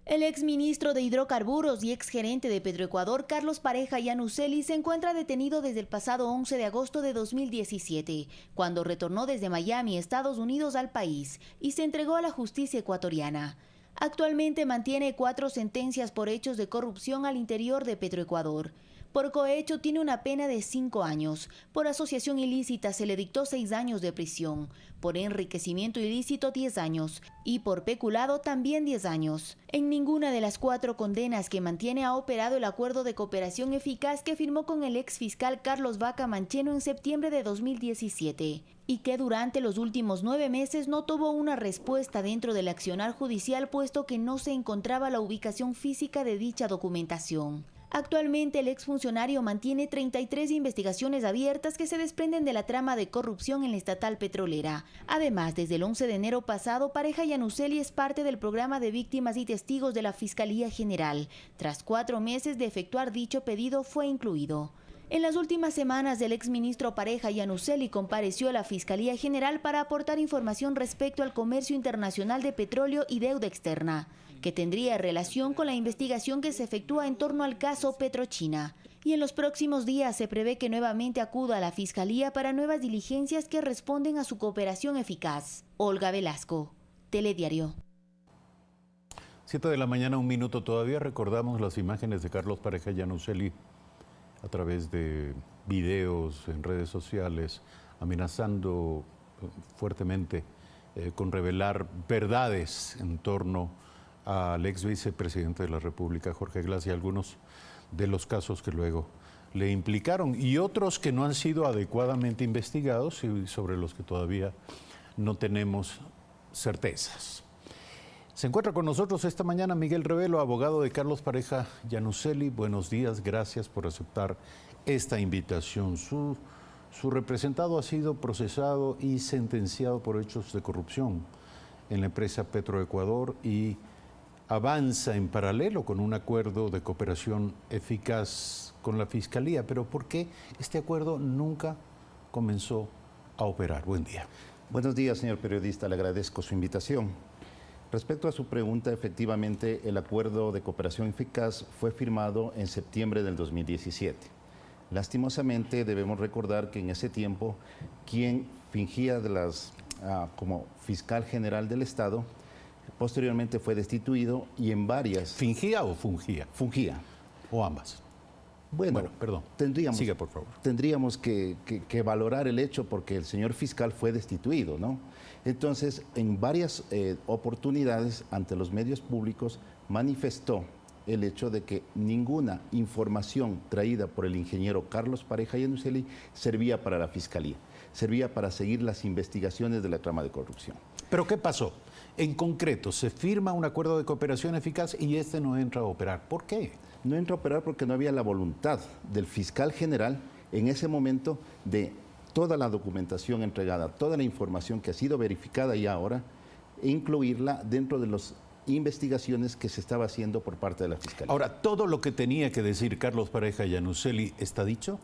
El exministro de Hidrocarburos y exgerente de Petroecuador, Carlos Pareja Yanuseli, se encuentra detenido desde el pasado 11 de agosto de 2017, cuando retornó desde Miami, Estados Unidos, al país y se entregó a la justicia ecuatoriana. Actualmente mantiene 4 sentencias por hechos de corrupción al interior de Petroecuador. Por cohecho tiene una pena de 5 años. Por asociación ilícita se le dictó 6 años de prisión. Por enriquecimiento ilícito 10 años. Y por peculado también 10 años. En ninguna de las 4 condenas que mantiene ha operado el acuerdo de cooperación eficaz que firmó con el ex fiscal Carlos Vaca Mancheno en septiembre de 2017. Y que durante los últimos 9 meses no tuvo una respuesta dentro del accionar judicial, puesto que no se encontraba la ubicación física de dicha documentación. Actualmente el exfuncionario mantiene 33 investigaciones abiertas que se desprenden de la trama de corrupción en la estatal petrolera. Además, desde el 11 de enero pasado, Pareja Yannuzeli es parte del programa de víctimas y testigos de la Fiscalía General. Tras 4 meses de efectuar dicho pedido, fue incluido. En las últimas semanas, el exministro Pareja Yannuzeli compareció a la Fiscalía General para aportar información respecto al comercio internacional de petróleo y deuda externa, que tendría relación con la investigación que se efectúa en torno al caso Petrochina. Y en los próximos días se prevé que nuevamente acuda a la Fiscalía para nuevas diligencias que responden a su cooperación eficaz. Olga Velasco, Telediario. 7 de la mañana, 1 minuto. Todavía recordamos las imágenes de Carlos Pareja Yannuzeli a través de videos en redes sociales, amenazando fuertemente con revelar verdades en torno al ex vicepresidente de la República, Jorge Glass, y algunos de los casos que luego le implicaron, y otros que no han sido adecuadamente investigados y sobre los que todavía no tenemos certezas. Se encuentra con nosotros esta mañana Miguel Revelo, abogado de Carlos Pareja Yannuzeli. Buenos días, gracias por aceptar esta invitación. Su representado ha sido procesado y sentenciado por hechos de corrupción en la empresa Petroecuador y avanza en paralelo con un acuerdo de cooperación eficaz con la Fiscalía. Pero ¿por qué este acuerdo nunca comenzó a operar? Buen día. Buenos días, señor periodista. Le agradezco su invitación. Respecto a su pregunta, efectivamente, el acuerdo de cooperación eficaz fue firmado en septiembre del 2017. Lastimosamente, debemos recordar que en ese tiempo, quien fingía como fiscal general del Estado, posteriormente fue destituido y en varias... ¿Fingía o fungía? Fungía. ¿O ambas? Bueno, perdón. Siga, por favor. Tendríamos que valorar el hecho porque el señor fiscal fue destituido, ¿no? Entonces, en varias oportunidades ante los medios públicos manifestó el hecho de que ninguna información traída por el ingeniero Carlos Pareja Yannuzeli servía para la Fiscalía, servía para seguir las investigaciones de la trama de corrupción. ¿Pero qué pasó? En concreto, se firma un acuerdo de cooperación eficaz y este no entra a operar. ¿Por qué? No entra a operar porque no había la voluntad del fiscal general en ese momento de toda la documentación entregada, toda la información que ha sido verificada ya ahora, e incluirla dentro de las investigaciones que se estaba haciendo por parte de la Fiscalía. Ahora, ¿todo lo que tenía que decir Carlos Pareja Yannuzeli está dicho?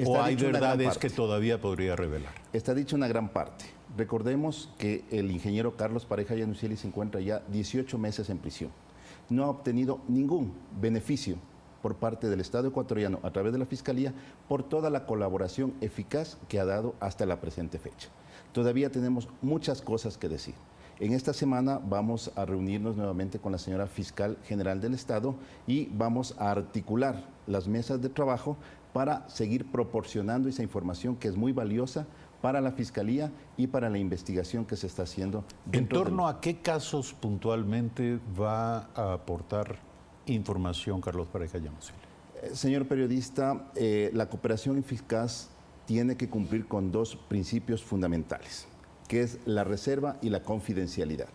¿O hay verdades que todavía podría revelar? Está dicho una gran parte. Recordemos que el ingeniero Carlos Pareja Yannuzeli se encuentra ya 18 meses en prisión. No ha obtenido ningún beneficio por parte del Estado ecuatoriano a través de la Fiscalía por toda la colaboración eficaz que ha dado hasta la presente fecha. Todavía tenemos muchas cosas que decir. En esta semana vamos a reunirnos nuevamente con la señora Fiscal General del Estado y vamos a articular las mesas de trabajo para seguir proporcionando esa información que es muy valiosa para la Fiscalía y para la investigación que se está haciendo. ¿En torno a qué casos puntualmente va a aportar información Carlos Pareja Yannuzeli? Señor periodista, la cooperación eficaz tiene que cumplir con 2 principios fundamentales, que es la reserva y la confidencialidad.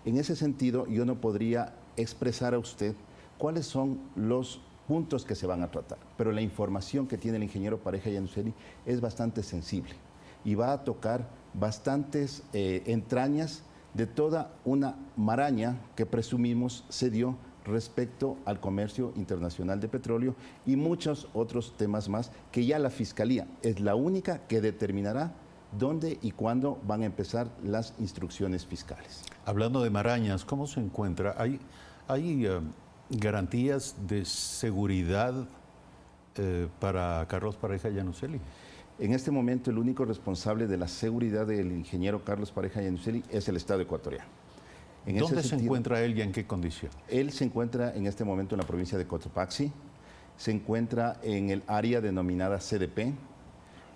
En ese sentido, yo no podría expresar a usted cuáles son los puntos que se van a tratar, pero la información que tiene el ingeniero Pareja Yannuzeli es bastante sensible y va a tocar bastantes entrañas de toda una maraña que presumimos se dio respecto al comercio internacional de petróleo y muchos otros temas más que ya la Fiscalía es la única que determinará dónde y cuándo van a empezar las instrucciones fiscales. Hablando de marañas, ¿cómo se encuentra? ¿Hay garantías de seguridad para Carlos Pareja Yannuzeli? En este momento el único responsable de la seguridad del ingeniero Carlos Pareja Yannuzeli es el Estado ecuatoriano. ¿Dónde se encuentra él y en qué condición? Él se encuentra en este momento en la provincia de Cotopaxi, se encuentra en el área denominada CDP.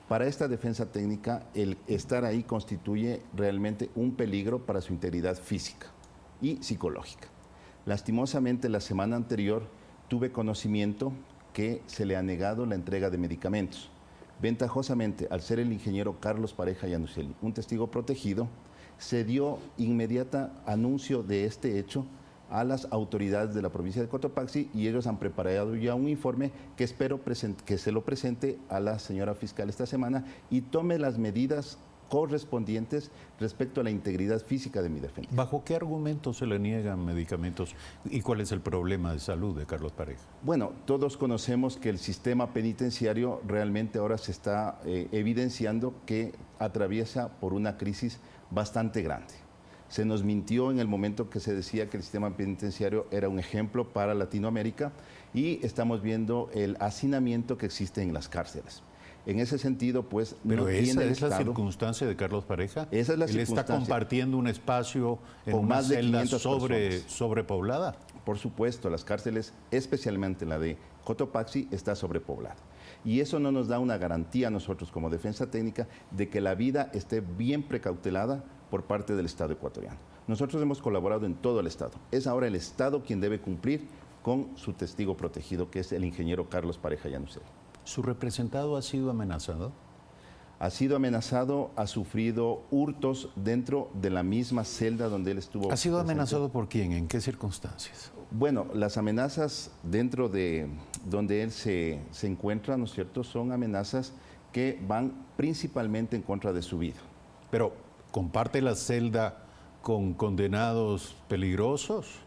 Para esta defensa técnica, el estar ahí constituye realmente un peligro para su integridad física y psicológica. Lastimosamente, la semana anterior tuve conocimiento que se le ha negado la entrega de medicamentos. Ventajosamente, al ser el ingeniero Carlos Pareja Yannuzeli un testigo protegido, se dio inmediata anuncio de este hecho a las autoridades de la provincia de Cotopaxi y ellos han preparado ya un informe que espero que se lo presente a la señora fiscal esta semana y tome las medidas correspondientes respecto a la integridad física de mi defensa. ¿Bajo qué argumentos se le niegan medicamentos y cuál es el problema de salud de Carlos Pareja? Bueno, todos conocemos que el sistema penitenciario realmente ahora se está evidenciando que atraviesa por una crisis bastante grande. Se nos mintió en el momento que se decía que el sistema penitenciario era un ejemplo para Latinoamérica y estamos viendo el hacinamiento que existe en las cárceles. En ese sentido, pues, pero no esa tiene es la circunstancia de Carlos Pareja. Esa es la Él circunstancia. está compartiendo un espacio en con una más de celda 500 sobrepoblada. Por supuesto, las cárceles, especialmente la de Cotopaxi, está sobrepoblada. Y eso no nos da una garantía a nosotros como defensa técnica de que la vida esté bien precautelada por parte del Estado ecuatoriano. Nosotros hemos colaborado en todo el Estado. Es ahora el Estado quien debe cumplir con su testigo protegido, que es el ingeniero Carlos Pareja Llanuselli. ¿Su representado ha sido amenazado? Ha sido amenazado, ha sufrido hurtos dentro de la misma celda donde él estuvo. ¿Ha sido amenazado por quién? ¿En qué circunstancias? Bueno, las amenazas dentro de donde él se encuentra, ¿no es cierto?, son amenazas que van principalmente en contra de su vida. Pero, ¿comparte la celda con condenados peligrosos?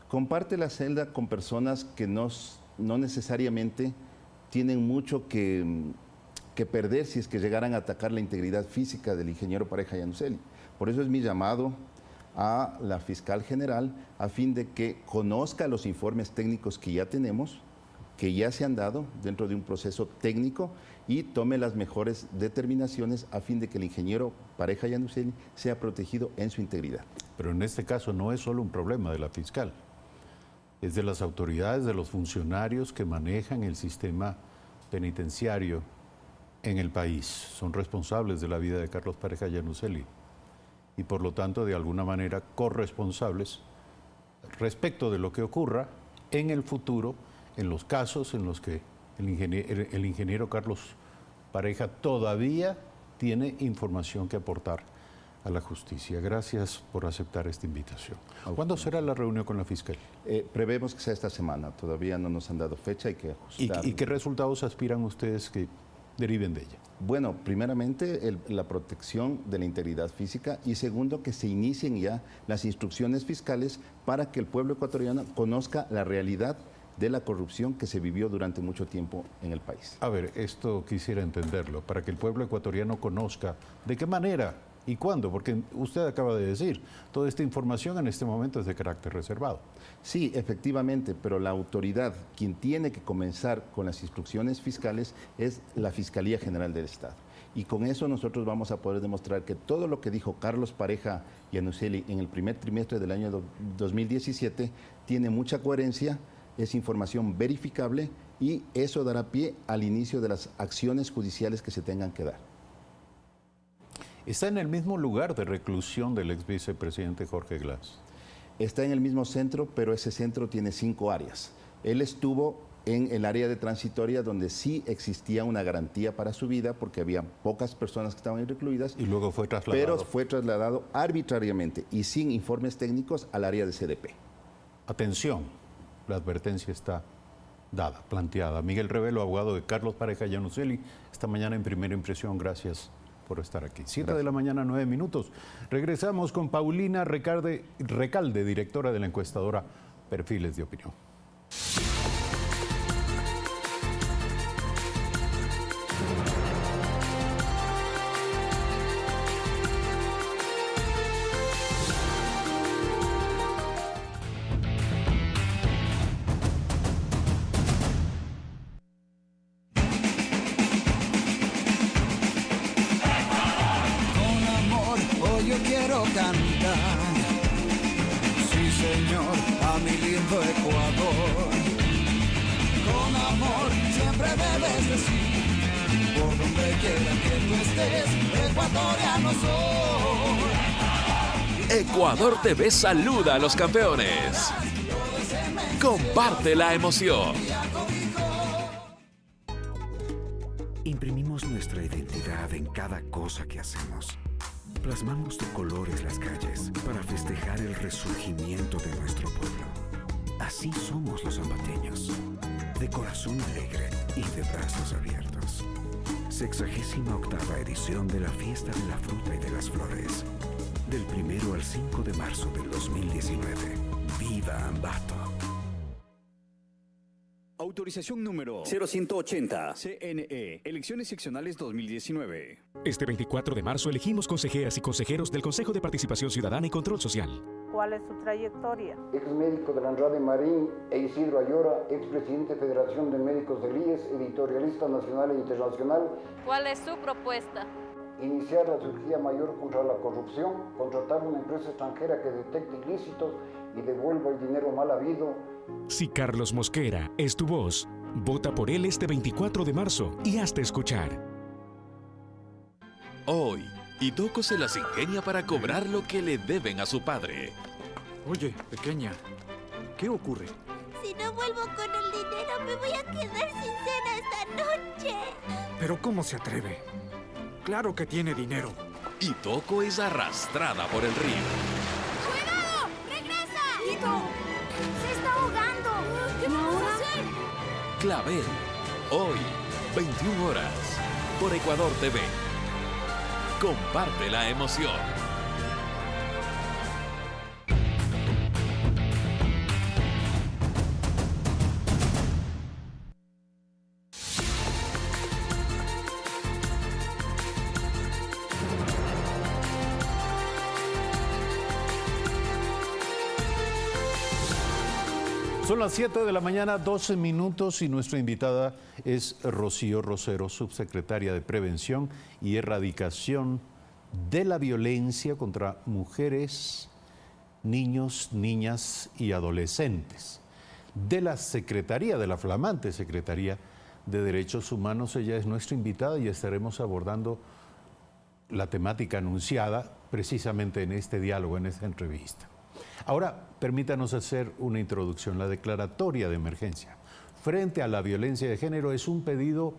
Comparte la celda con personas que no necesariamente tienen mucho que perder si es que llegaran a atacar la integridad física del ingeniero Pareja Llanuselli. Por eso es mi llamado a la fiscal general a fin de que conozca los informes técnicos que ya tenemos, que ya se han dado dentro de un proceso técnico y tome las mejores determinaciones a fin de que el ingeniero Pareja Llanuselli sea protegido en su integridad. Pero en este caso no es solo un problema de la fiscal. Es de las autoridades, de los funcionarios que manejan el sistema penitenciario en el país. Son responsables de la vida de Carlos Pareja Llanuselli y por lo tanto de alguna manera corresponsables respecto de lo que ocurra en el futuro en los casos en los que el ingeniero Carlos Pareja todavía tiene información que aportar a la justicia. Gracias por aceptar esta invitación. ¿Cuándo será la reunión con la fiscal? Prevemos que sea esta semana. Todavía no nos han dado fecha, hay que ajustar. ¿Y qué resultados aspiran ustedes que deriven de ella? Bueno, primeramente la protección de la integridad física y segundo que se inicien ya las instrucciones fiscales para que el pueblo ecuatoriano conozca la realidad de la corrupción que se vivió durante mucho tiempo en el país. A ver, esto quisiera entenderlo, para que el pueblo ecuatoriano conozca de qué manera y cuándo, porque usted acaba de decir, toda esta información en este momento es de carácter reservado. Sí, efectivamente, pero la autoridad, quien tiene que comenzar con las instrucciones fiscales, es la Fiscalía General del Estado. Y con eso nosotros vamos a poder demostrar que todo lo que dijo Carlos Pareja Llanuselli en el primer trimestre del año 2017 tiene mucha coherencia, es información verificable y eso dará pie al inicio de las acciones judiciales que se tengan que dar. ¿Está en el mismo lugar de reclusión del ex vicepresidente Jorge Glass? Está en el mismo centro, pero ese centro tiene 5 áreas. Él estuvo en el área de transitoria donde sí existía una garantía para su vida porque había pocas personas que estaban recluidas. Y luego fue trasladado. Pero fue trasladado arbitrariamente y sin informes técnicos al área de CDP. Atención, la advertencia está dada, planteada. Miguel Revelo, abogado de Carlos Pareja Llanuselli, esta mañana en Primera Impresión. Gracias por estar aquí. 7 de la mañana, 9 minutos. Regresamos con Paulina Recalde, directora de la encuestadora Perfiles de Opinión. Ecuador TV saluda a los campeones. Comparte la emoción. Imprimimos nuestra identidad en cada cosa que hacemos. Plasmamos de colores las calles para festejar el resurgimiento de nuestro pueblo. Así somos los ambateños, de corazón alegre y de brazos abiertos. 68ª edición de la Fiesta de la Fruta y de las Flores. Del 1 al 5 de marzo del 2019. ¡Viva Ambato! Autorización número 0180. CNE. Elecciones seccionales 2019. Este 24 de marzo elegimos consejeras y consejeros del Consejo de Participación Ciudadana y Control Social. ¿Cuál es su trayectoria? Ex médico de la Andrade Marín e Isidro Ayora, expresidente de Federación de Médicos del IES, editorialista nacional e internacional. ¿Cuál es su propuesta? Iniciar la cirugía mayor contra la corrupción, contratar una empresa extranjera que detecte ilícitos y devuelva el dinero mal habido. Si Carlos Mosquera es tu voz, vota por él este 24 de marzo y hazte escuchar. Hoy, Itoco se las ingenia para cobrar lo que le deben a su padre. Oye, pequeña, ¿qué ocurre? Si no vuelvo con el dinero, me voy a quedar sin cena esta noche. ¿Pero cómo se atreve? Claro que tiene dinero. Itoco es arrastrada por el río. ¡Cuidado! ¡Regresa! ¡Ito! ¡Se está ahogando! ¿Qué vamos a hacer? Clavel, hoy, 21 horas, por Ecuador TV. Comparte la emoción. Son las 7 de la mañana, 12 minutos, y nuestra invitada es Rocío Rosero, subsecretaria de Prevención y Erradicación de la Violencia contra Mujeres, Niños, Niñas y Adolescentes. De la Secretaría, de la flamante Secretaría de Derechos Humanos. Ella es nuestra invitada y estaremos abordando la temática anunciada precisamente en este diálogo, en esta entrevista. Ahora, permítanos hacer una introducción. La declaratoria de emergencia frente a la violencia de género es un pedido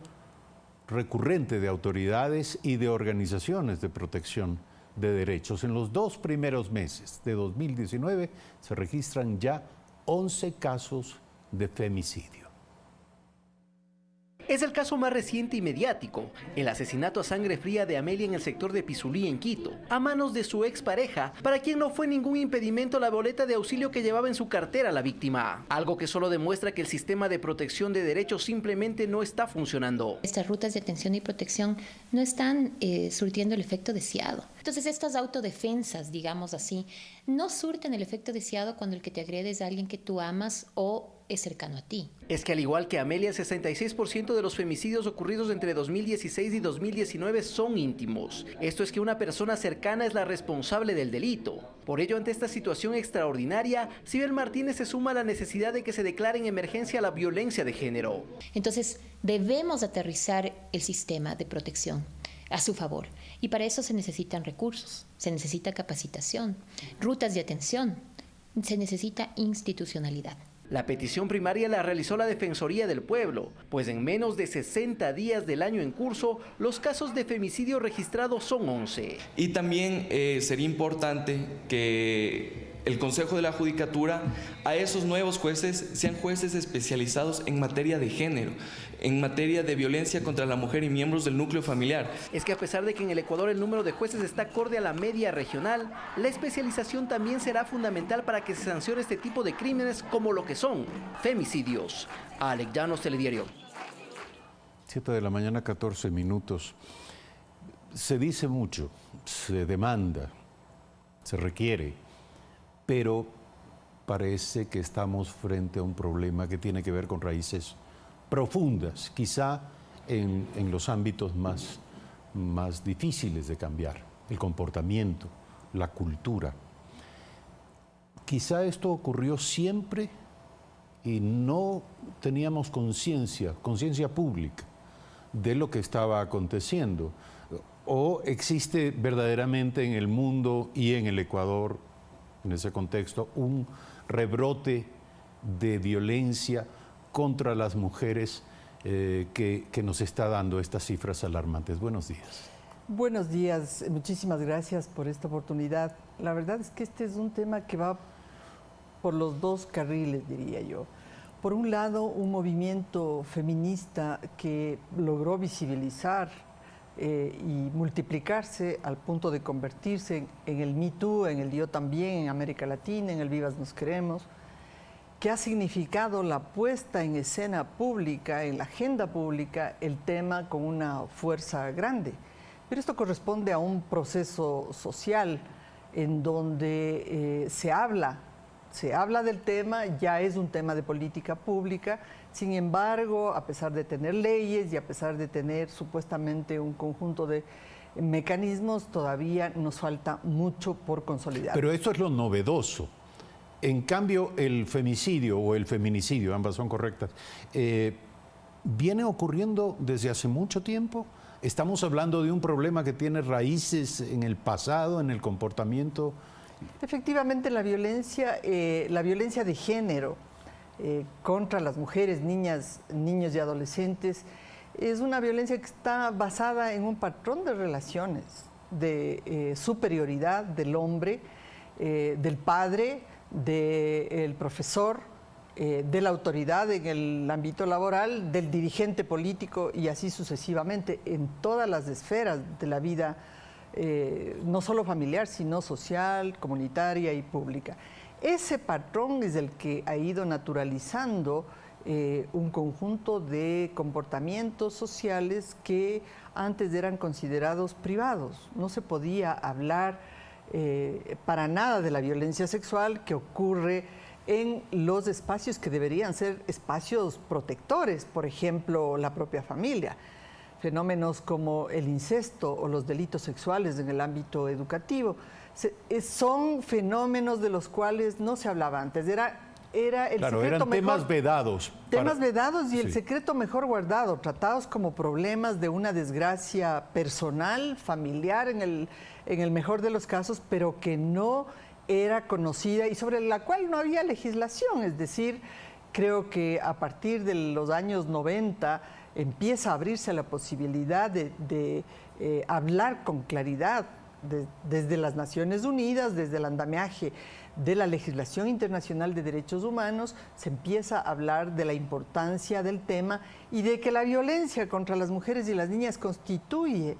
recurrente de autoridades y de organizaciones de protección de derechos. En los 2 primeros meses de 2019 se registran ya 11 casos de femicidio. Es el caso más reciente y mediático, el asesinato a sangre fría de Amelia en el sector de Pizulí, en Quito, a manos de su expareja, para quien no fue ningún impedimento la boleta de auxilio que llevaba en su cartera la víctima. Algo que solo demuestra que el sistema de protección de derechos simplemente no está funcionando. Estas rutas de atención y protección no están surtiendo el efecto deseado. Entonces estas autodefensas, digamos así, no surten el efecto deseado cuando el que te agrede es alguien que tú amas o es cercano a ti. Es que al igual que Amelia, 66% de los femicidios ocurridos entre 2016 y 2019 son íntimos. Esto es que una persona cercana es la responsable del delito. Por ello, ante esta situación extraordinaria, Sibel Martínez se suma a la necesidad de que se declare en emergencia la violencia de género. Entonces, debemos aterrizar el sistema de protección a su favor. Y para eso se necesitan recursos, se necesita capacitación, rutas de atención, se necesita institucionalidad. La petición primaria la realizó la Defensoría del Pueblo, pues en menos de 60 días del año en curso, los casos de femicidio registrados son 11. Y también sería importante que el Consejo de la Judicatura a esos nuevos jueces sean jueces especializados en materia de género, en materia de violencia contra la mujer y miembros del núcleo familiar. Es que a pesar de que en el Ecuador el número de jueces está acorde a la media regional, la especialización también será fundamental para que se sancione este tipo de crímenes como lo que son femicidios. Alex Llanos, Telediario. 7 de la mañana, 14 minutos. Se dice mucho, se demanda, se requiere, pero parece que estamos frente a un problema que tiene que ver con raíces profundas, quizá en los ámbitos más difíciles de cambiar, el comportamiento, la cultura. Quizá esto ocurrió siempre y no teníamos conciencia pública de lo que estaba aconteciendo. ¿O existe verdaderamente en el mundo y en el Ecuador, en ese contexto, un rebrote de violencia contra las mujeres que nos está dando estas cifras alarmantes? Buenos días. Buenos días, muchísimas gracias por esta oportunidad. La verdad es que este es un tema que va por los dos carriles, diría yo. Por un lado, un movimiento feminista que logró visibilizar y multiplicarse al punto de convertirse en el Me Too, en el Yo También, en América Latina, en el Vivas Nos Queremos, que ha significado la puesta en escena pública, en la agenda pública, el tema con una fuerza grande. Pero esto corresponde a un proceso social en donde se habla del tema, ya es un tema de política pública. Sin embargo, a pesar de tener leyes y a pesar de tener supuestamente un conjunto de mecanismos, todavía nos falta mucho por consolidar. Pero eso es lo novedoso. En cambio, el femicidio o el feminicidio, ambas son correctas, viene ocurriendo desde hace mucho tiempo. Estamos hablando de un problema que tiene raíces en el pasado, en el comportamiento. Efectivamente, la violencia de género contra las mujeres, niñas, niños y adolescentes es una violencia que está basada en un patrón de relaciones, de superioridad del hombre, del padre, del profesor, de la autoridad en el ámbito laboral, del dirigente político y así sucesivamente en todas las esferas de la vida, no solo familiar, sino social, comunitaria y pública. Ese patrón es el que ha ido naturalizando un conjunto de comportamientos sociales que antes eran considerados privados. No se podía hablar para nada de la violencia sexual que ocurre en los espacios que deberían ser espacios protectores, por ejemplo, la propia familia. Fenómenos como el incesto o los delitos sexuales en el ámbito educativo son fenómenos de los cuales no se hablaba antes. Era el claro, secreto eran temas vedados. Temas vedados y el secreto mejor guardado, tratados como problemas de una desgracia personal, familiar en el mejor de los casos, pero que no era conocida y sobre la cual no había legislación. Es decir, creo que a partir de los años 90 empieza a abrirse la posibilidad de hablar con claridad desde las Naciones Unidas, desde el andamiaje de la legislación internacional de derechos humanos, se empieza a hablar de la importancia del tema y de que la violencia contra las mujeres y las niñas constituye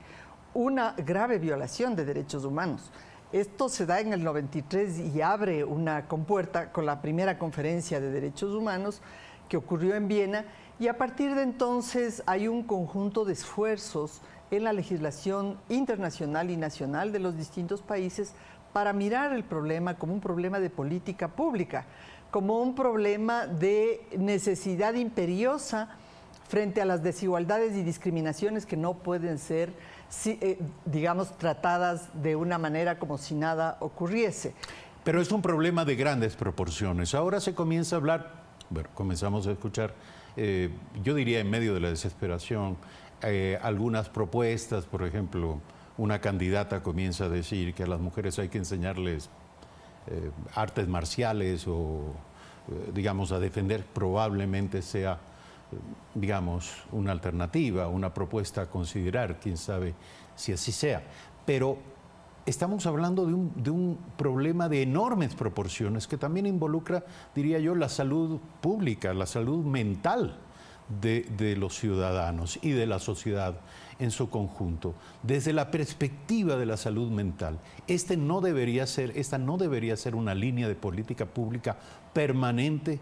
una grave violación de derechos humanos. Esto se da en el 93 y abre una compuerta con la primera conferencia de derechos humanos que ocurrió en Viena, y a partir de entonces hay un conjunto de esfuerzos en la legislación internacional y nacional de los distintos países para mirar el problema como un problema de política pública, como un problema de necesidad imperiosa frente a las desigualdades y discriminaciones que no pueden ser, digamos, tratadas de una manera como si nada ocurriese. Pero es un problema de grandes proporciones. Ahora se comienza a hablar, bueno, comenzamos a escuchar, yo diría en medio de la desesperación, algunas propuestas. Por ejemplo, una candidata comienza a decir que a las mujeres hay que enseñarles artes marciales o, digamos, a defender. Probablemente sea, digamos, una alternativa, una propuesta a considerar, quién sabe si así sea. Pero estamos hablando de un problema de enormes proporciones que también involucra, diría yo, la salud pública, la salud mental de los ciudadanos y de la sociedad en su conjunto. Desde la perspectiva de la salud mental, esta no debería ser una línea de política pública permanente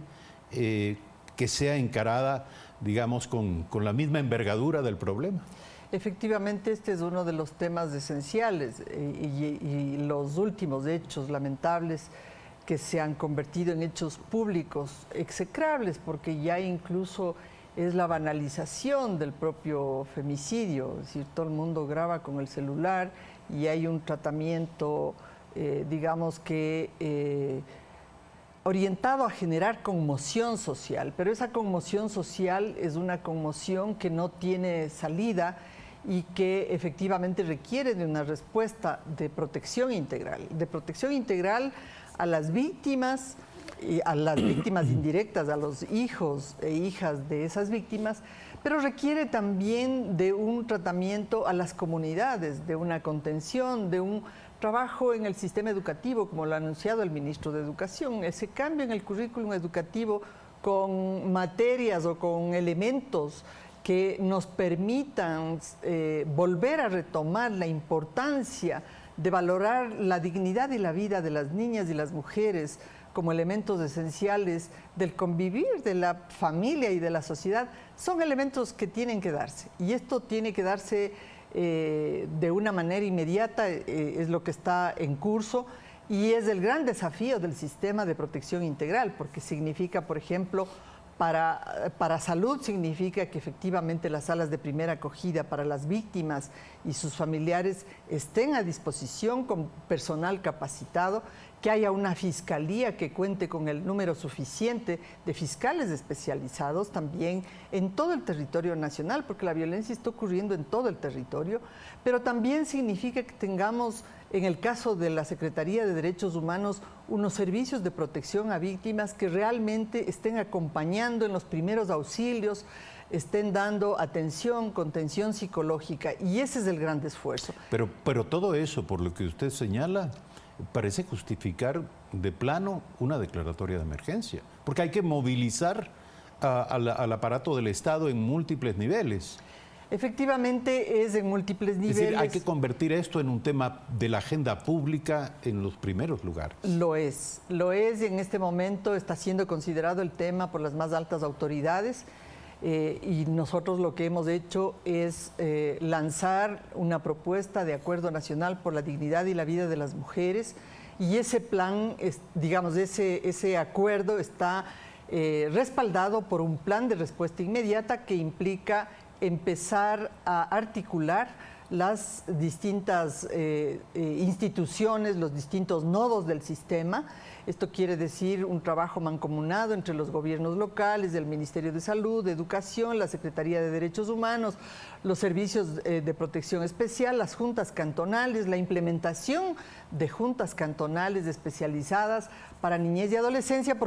que sea encarada, digamos, con la misma envergadura del problema. Efectivamente, este es uno de los temas esenciales y los últimos hechos lamentables que se han convertido en hechos públicos execrables, porque ya incluso es la banalización del propio femicidio. Es decir, todo el mundo graba con el celular y hay un tratamiento, digamos que orientado a generar conmoción social, pero esa conmoción social es una conmoción que no tiene salida y que efectivamente requiere de una respuesta de protección integral a las víctimas, a las víctimas indirectas, a los hijos e hijas de esas víctimas, pero requiere también de un tratamiento a las comunidades, de una contención, de un trabajo en el sistema educativo, como lo ha anunciado el ministro de Educación, ese cambio en el currículum educativo con materias o con elementos que nos permitan volver a retomar la importancia de valorar la dignidad y la vida de las niñas y las mujeres como elementos esenciales del convivir de la familia y de la sociedad, son elementos que tienen que darse. Y esto tiene que darse de una manera inmediata, es lo que está en curso, y es el gran desafío del sistema de protección integral, porque significa, por ejemplo, para salud significa que efectivamente las salas de primera acogida para las víctimas y sus familiares estén a disposición con personal capacitado, que haya una fiscalía que cuente con el número suficiente de fiscales especializados también en todo el territorio nacional, porque la violencia está ocurriendo en todo el territorio, pero también significa que tengamos, en el caso de la Secretaría de Derechos Humanos, unos servicios de protección a víctimas que realmente estén acompañando en los primeros auxilios, estén dando atención, contención psicológica, y ese es el gran esfuerzo. Pero todo eso, por lo que usted señala, parece justificar de plano una declaratoria de emergencia, porque hay que movilizar al aparato del Estado en múltiples niveles. Efectivamente es en múltiples niveles. Es decir, hay que convertir esto en un tema de la agenda pública en los primeros lugares. Lo es y en este momento está siendo considerado el tema por las más altas autoridades. Y nosotros lo que hemos hecho es lanzar una propuesta de acuerdo nacional por la dignidad y la vida de las mujeres, y ese plan, digamos, ese acuerdo está respaldado por un plan de respuesta inmediata que implica empezar a articular las distintas instituciones, los distintos nodos del sistema. Esto quiere decir un trabajo mancomunado entre los gobiernos locales, el Ministerio de Salud, de Educación, la Secretaría de Derechos Humanos, los servicios de protección especial, las juntas cantonales, la implementación de juntas cantonales especializadas para niñez y adolescencia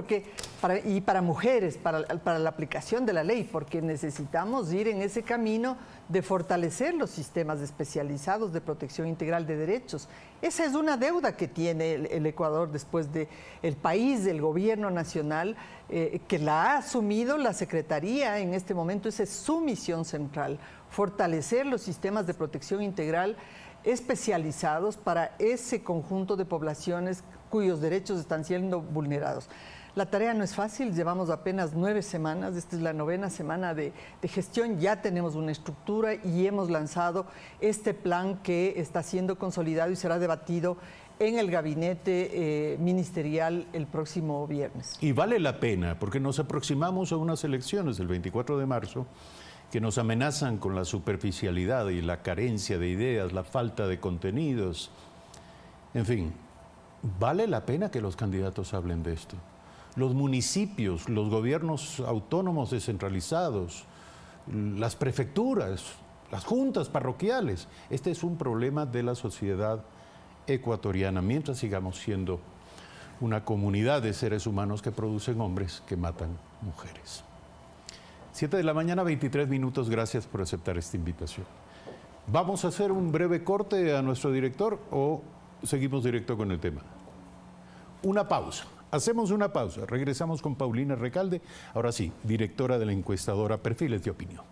y para mujeres, para la aplicación de la ley, porque necesitamos ir en ese camino de fortalecer los sistemas especializados de protección integral de derechos. Esa es una deuda que tiene el Ecuador después de el país, del gobierno nacional, que la ha asumido la Secretaría en este momento. Esa es su misión central, fortalecer los sistemas de protección integral especializados para ese conjunto de poblaciones cuyos derechos están siendo vulnerados. La tarea no es fácil, llevamos apenas 9 semanas, esta es la 9ª semana de gestión, ya tenemos una estructura y hemos lanzado este plan que está siendo consolidado y será debatido en el gabinete ministerial el próximo viernes. Y vale la pena, porque nos aproximamos a unas elecciones el 24 de marzo, que nos amenazan con la superficialidad y la carencia de ideas, la falta de contenidos. En fin, vale la pena que los candidatos hablen de esto. Los municipios, los gobiernos autónomos descentralizados, las prefecturas, las juntas parroquiales. Este es un problema de la sociedad ecuatoriana, mientras sigamos siendo una comunidad de seres humanos que producen hombres que matan mujeres. 7 de la mañana, 23 minutos. Gracias por aceptar esta invitación. ¿Vamos a hacer un breve corte a nuestro director o seguimos directo con el tema? Una pausa. Hacemos una pausa. Regresamos con Paulina Recalde, ahora sí, directora de la encuestadora Perfiles de Opinión.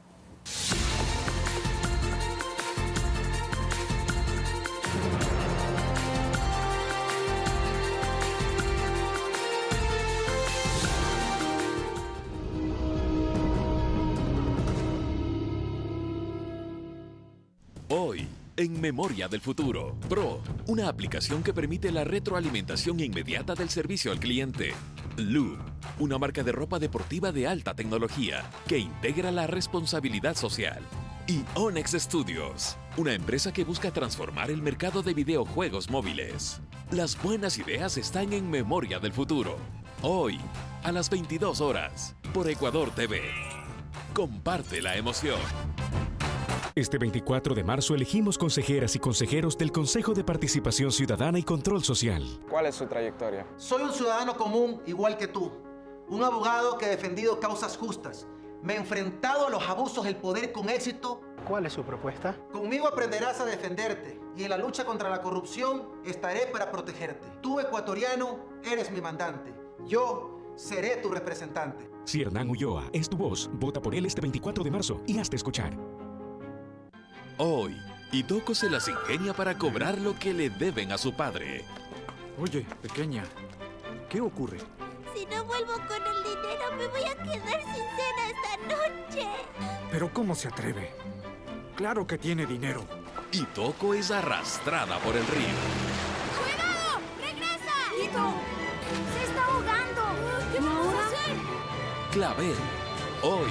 Hoy, en Memoria del Futuro, Pro, una aplicación que permite la retroalimentación inmediata del servicio al cliente. Loop, una marca de ropa deportiva de alta tecnología que integra la responsabilidad social. Y Onyx Studios, una empresa que busca transformar el mercado de videojuegos móviles. Las buenas ideas están en Memoria del Futuro. Hoy, a las 22 horas, por Ecuador TV. Comparte la emoción. Este 24 de marzo elegimos consejeras y consejeros del Consejo de Participación Ciudadana y Control Social. ¿Cuál es su trayectoria? Soy un ciudadano común igual que tú, un abogado que ha defendido causas justas. Me he enfrentado a los abusos del poder con éxito. ¿Cuál es su propuesta? Conmigo aprenderás a defenderte y en la lucha contra la corrupción estaré para protegerte. Tú, ecuatoriano, eres mi mandante. Yo seré tu representante. Si Hernán Ulloa es tu voz, vota por él este 24 de marzo y hazte escuchar. Hoy, Itoco se las ingenia para cobrar lo que le deben a su padre. Oye, pequeña, ¿qué ocurre? Si no vuelvo con el dinero, me voy a quedar sin cena esta noche. ¿Pero cómo se atreve? Claro que tiene dinero. Itoco es arrastrada por el río. ¡Cuidado! ¡Regresa! ¡Ito! ¡Se está ahogando! ¿Qué vamos a hacer? Clavel, hoy,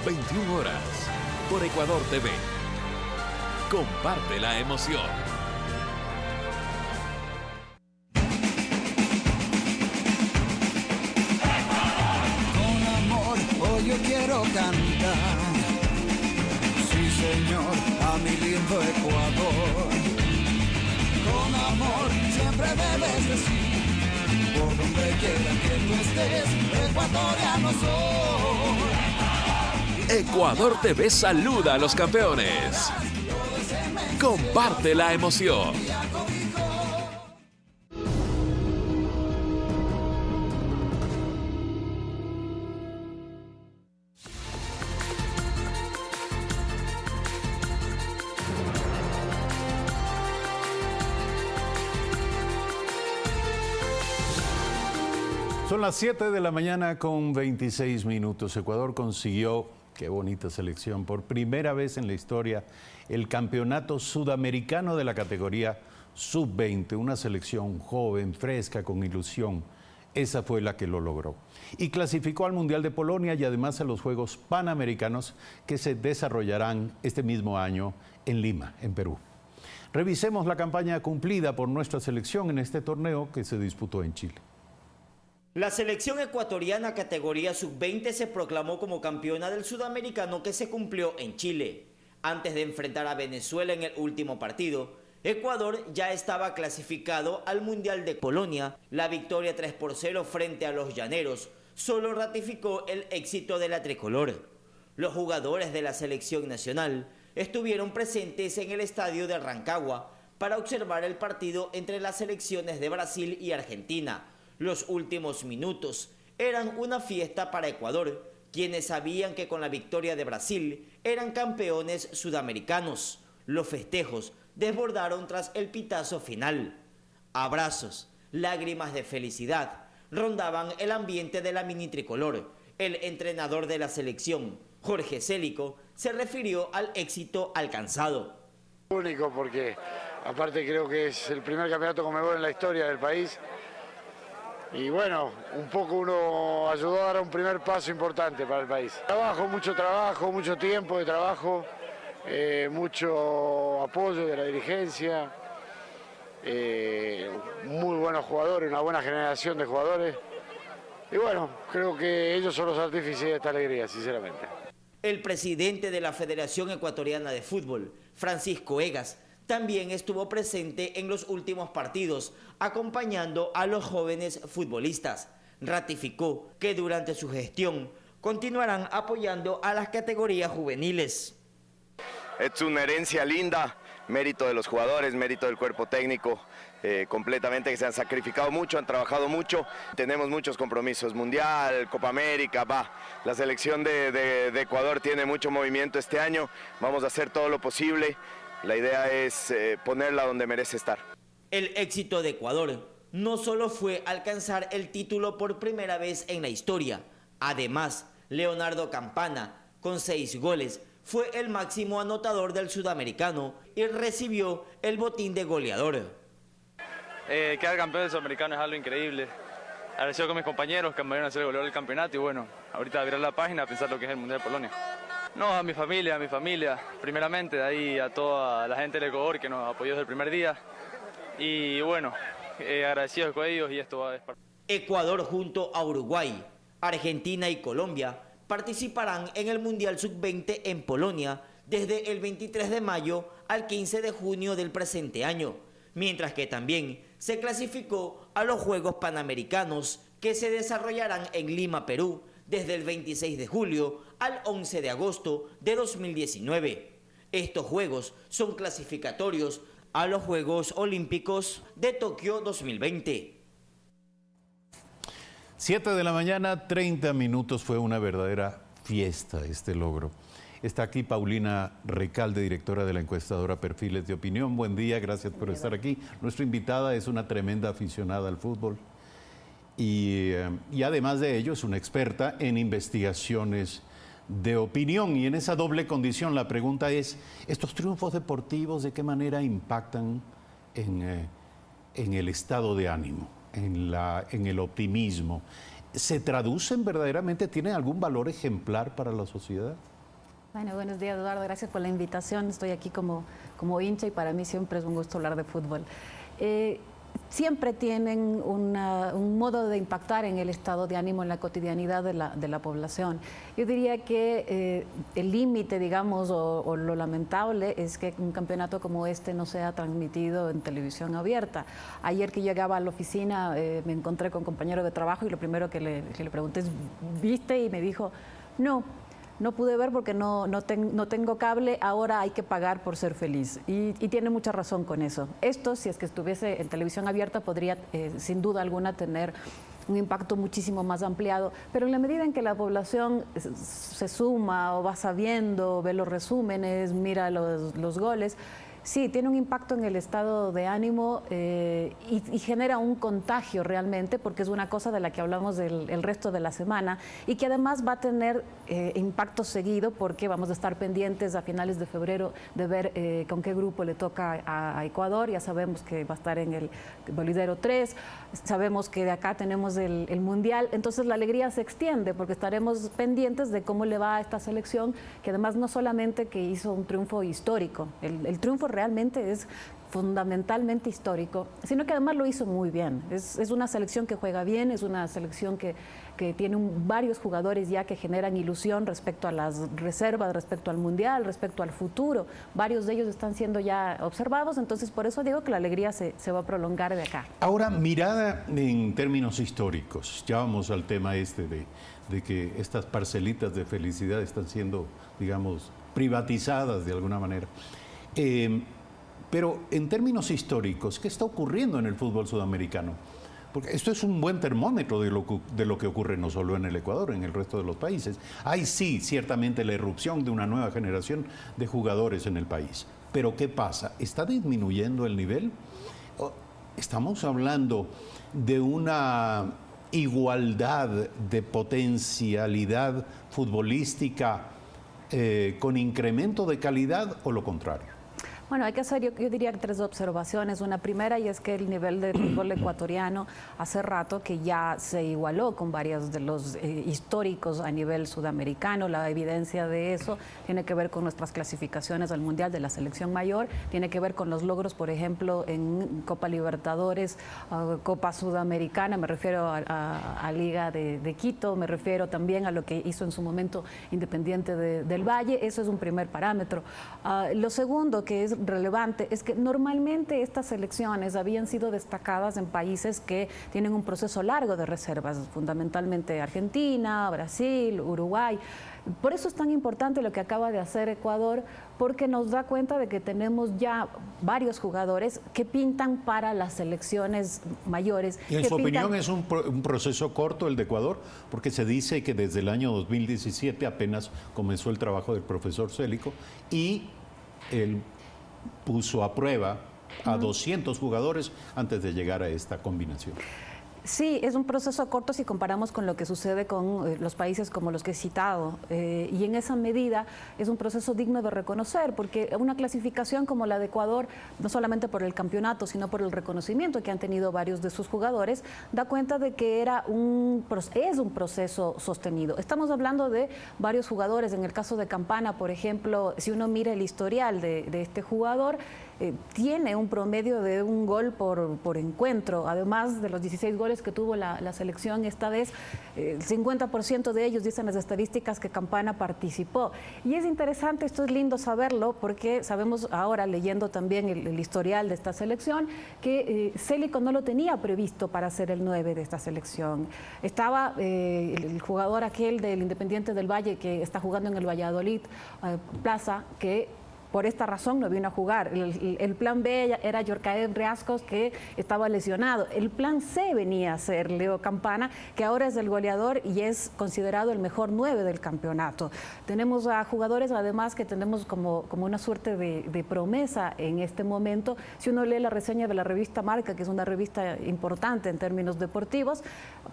21 horas, por Ecuador TV. Comparte la emoción. Con amor, hoy yo quiero cantar. Sí, señor, a mi lindo Ecuador. Con amor, siempre debes decir, por donde quiera que tú estés, ecuatoriano soy. Ecuador TV saluda a los campeones. Comparte la emoción. Son las 7 de la mañana con 26 minutos. Ecuador consiguió, qué bonita selección, por primera vez en la historia, el campeonato sudamericano de la categoría sub-20, una selección joven, fresca, con ilusión. Esa fue la que lo logró. Y clasificó al Mundial de Polonia y además a los Juegos Panamericanos que se desarrollarán este mismo año en Lima, en Perú. Revisemos la campaña cumplida por nuestra selección en este torneo que se disputó en Chile. La selección ecuatoriana categoría sub-20 se proclamó como campeona del sudamericano que se cumplió en Chile. Antes de enfrentar a Venezuela en el último partido, Ecuador ya estaba clasificado al Mundial de Polonia. La victoria 3-0 frente a los llaneros solo ratificó el éxito de la tricolor. Los jugadores de la selección nacional estuvieron presentes en el estadio de Rancagua para observar el partido entre las selecciones de Brasil y Argentina. Los últimos minutos eran una fiesta para Ecuador, quienes sabían que con la victoria de Brasil eran campeones sudamericanos. Los festejos desbordaron tras el pitazo final. Abrazos, lágrimas de felicidad rondaban el ambiente de la mini tricolor. El entrenador de la selección, Jorge Célico, se refirió al éxito alcanzado. Único porque aparte creo que es el primer campeonato Conmebol en la historia del país. Y bueno, un poco uno ayudó a dar un primer paso importante para el país. Trabajo, mucho tiempo de trabajo, mucho apoyo de la dirigencia, muy buenos jugadores, una buena generación de jugadores. Y bueno, creo que ellos son los artífices de esta alegría, sinceramente. El presidente de la Federación Ecuatoriana de Fútbol, Francisco Egas, también estuvo presente en los últimos partidos, acompañando a los jóvenes futbolistas. Ratificó que durante su gestión continuarán apoyando a las categorías juveniles. Es una herencia linda, mérito de los jugadores, mérito del cuerpo técnico, completamente, que se han sacrificado mucho, han trabajado mucho. Tenemos muchos compromisos, Mundial, Copa América, la selección de Ecuador tiene mucho movimiento este año, vamos a hacer todo lo posible. La idea es ponerla donde merece estar. El éxito de Ecuador no solo fue alcanzar el título por primera vez en la historia. Además, Leonardo Campana, con 6 goles, fue el máximo anotador del sudamericano y recibió el botín de goleador. Quedar campeón del sudamericano es algo increíble. Agradecido con mis compañeros que me van a hacer el goleador del campeonato y bueno, ahorita virar la página a pensar lo que es el Mundial de Polonia. No, a mi familia, primeramente, de ahí a toda la gente del Ecuador que nos apoyó desde el primer día. Y bueno, agradecidos con ellos y esto va a... Ecuador junto a Uruguay, Argentina y Colombia participarán en el Mundial Sub-20 en Polonia desde el 23 de mayo al 15 de junio del presente año, mientras que también se clasificó a los Juegos Panamericanos que se desarrollarán en Lima, Perú, desde el 26 de julio al 11 de agosto de 2019. Estos Juegos son clasificatorios a los Juegos Olímpicos de Tokio 2020. 7 de la mañana, 30 minutos, fue una verdadera fiesta este logro. Está aquí Paulina Recalde, directora de la encuestadora Perfiles de Opinión. Buen día, gracias por estar aquí. Nuestra invitada es una tremenda aficionada al fútbol y además de ello es una experta en investigaciones de opinión. Y en esa doble condición la pregunta es, ¿estos triunfos deportivos de qué manera impactan en el estado de ánimo, en el optimismo? ¿Se traducen verdaderamente, tienen algún valor ejemplar para la sociedad? Bueno, buenos días, Eduardo. Gracias por la invitación. Estoy aquí como hincha y para mí siempre es un gusto hablar de fútbol. Siempre tienen un modo de impactar en el estado de ánimo, en la cotidianidad de la población. Yo diría que el límite, digamos, o lo lamentable es que un campeonato como este no sea transmitido en televisión abierta. Ayer que llegaba a la oficina me encontré con un compañero de trabajo y lo primero que le pregunté es, ¿viste? Y me dijo, no pude ver porque no tengo cable, ahora hay que pagar por ser feliz. Y tiene mucha razón con eso. Esto, si es que estuviese en televisión abierta, podría sin duda alguna tener un impacto muchísimo más ampliado, pero en la medida en que la población se suma o va sabiendo, ve los resúmenes, mira los goles, sí, tiene un impacto en el estado de ánimo y genera un contagio realmente, porque es una cosa de la que hablamos el resto de la semana y que además va a tener impacto seguido, porque vamos a estar pendientes a finales de febrero de ver con qué grupo le toca a Ecuador. Ya sabemos que va a estar en el bolidero 3, sabemos que de acá tenemos el Mundial, entonces la alegría se extiende porque estaremos pendientes de cómo le va a esta selección, que además no solamente que hizo un triunfo histórico, el triunfo realmente es fundamentalmente histórico, sino que además lo hizo muy bien. Es una selección que juega bien, es una selección que tiene varios jugadores ya que generan ilusión respecto a las reservas, respecto al Mundial, respecto al futuro. Varios de ellos están siendo ya observados, entonces por eso digo que la alegría se va a prolongar de acá. Ahora, mirada en términos históricos, ya vamos al tema de que estas parcelitas de felicidad están siendo, digamos, privatizadas de alguna manera. Pero en términos históricos, ¿qué está ocurriendo en el fútbol sudamericano? Porque esto es un buen termómetro de lo que ocurre no solo en el Ecuador, en el resto de los países. Hay sí, ciertamente, la irrupción de una nueva generación de jugadores en el país. Pero ¿qué pasa? ¿Está disminuyendo el nivel? ¿Estamos hablando de una igualdad de potencialidad futbolística con incremento de calidad o lo contrario? Bueno, hay que hacer, yo diría, 3 observaciones. Una primera, y es que el nivel de fútbol ecuatoriano hace rato que ya se igualó con varios de los históricos a nivel sudamericano. La evidencia de eso tiene que ver con nuestras clasificaciones al Mundial de la selección mayor, tiene que ver con los logros, por ejemplo, en Copa Libertadores, Copa Sudamericana, me refiero a Liga de Quito, me refiero también a lo que hizo en su momento Independiente del Valle. Eso es un primer parámetro. Lo segundo, que es relevante, es que normalmente estas selecciones habían sido destacadas en países que tienen un proceso largo de reservas, fundamentalmente Argentina, Brasil, Uruguay. Por eso es tan importante lo que acaba de hacer Ecuador, porque nos da cuenta de que tenemos ya varios jugadores que pintan para las selecciones mayores. ¿Y en su opinión es un proceso corto el de Ecuador? Porque se dice que desde el año 2017 apenas comenzó el trabajo del profesor Célico y él puso a prueba a 200 jugadores antes de llegar a esta combinación. Sí, es un proceso corto si comparamos con lo que sucede con los países como los que he citado, y en esa medida es un proceso digno de reconocer, porque una clasificación como la de Ecuador, no solamente por el campeonato, sino por el reconocimiento que han tenido varios de sus jugadores, da cuenta de que es un proceso sostenido. Estamos hablando de varios jugadores. En el caso de Campana, por ejemplo, si uno mira el historial de este jugador, tiene un promedio de un gol por encuentro, además de los 16 goles que tuvo la selección esta vez, el 50% de ellos dicen las estadísticas que Campana participó. Y es interesante, esto es lindo saberlo, porque sabemos ahora, leyendo también el historial de esta selección, que Célico no lo tenía previsto para ser el 9 de esta selección. Estaba el jugador aquel del Independiente del Valle que está jugando en el Valladolid, Plaza, que por esta razón no vino a jugar. El plan B era Yorcaed Riascos, que estaba lesionado. El plan C venía a ser Leo Campana, que ahora es el goleador y es considerado el mejor 9 del campeonato. Tenemos a jugadores, además, que tenemos como una suerte de promesa en este momento. Si uno lee la reseña de la revista Marca, que es una revista importante en términos deportivos,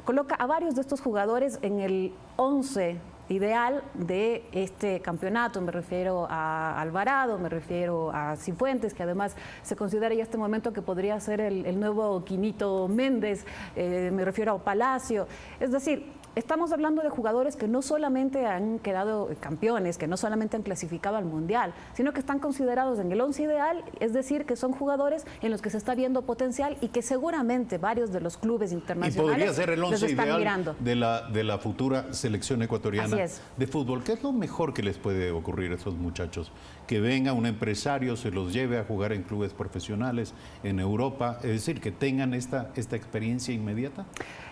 coloca a varios de estos jugadores en el 11 ideal de este campeonato. Me refiero a Alvarado, me refiero a Cifuentes, que además se considera ya este momento que podría ser el nuevo Quinito Méndez, me refiero a Palacio. Es decir, estamos hablando de jugadores que no solamente han quedado campeones, que no solamente han clasificado al Mundial, sino que están considerados en el 11 ideal, es decir, que son jugadores en los que se está viendo potencial y que seguramente varios de los clubes internacionales y podría ser el 11 ideal mirando. de la futura selección ecuatoriana de fútbol. ¿Qué es lo mejor que les puede ocurrir a esos muchachos? Que venga un empresario, se los lleve a jugar en clubes profesionales en Europa, es decir, que tengan esta experiencia inmediata.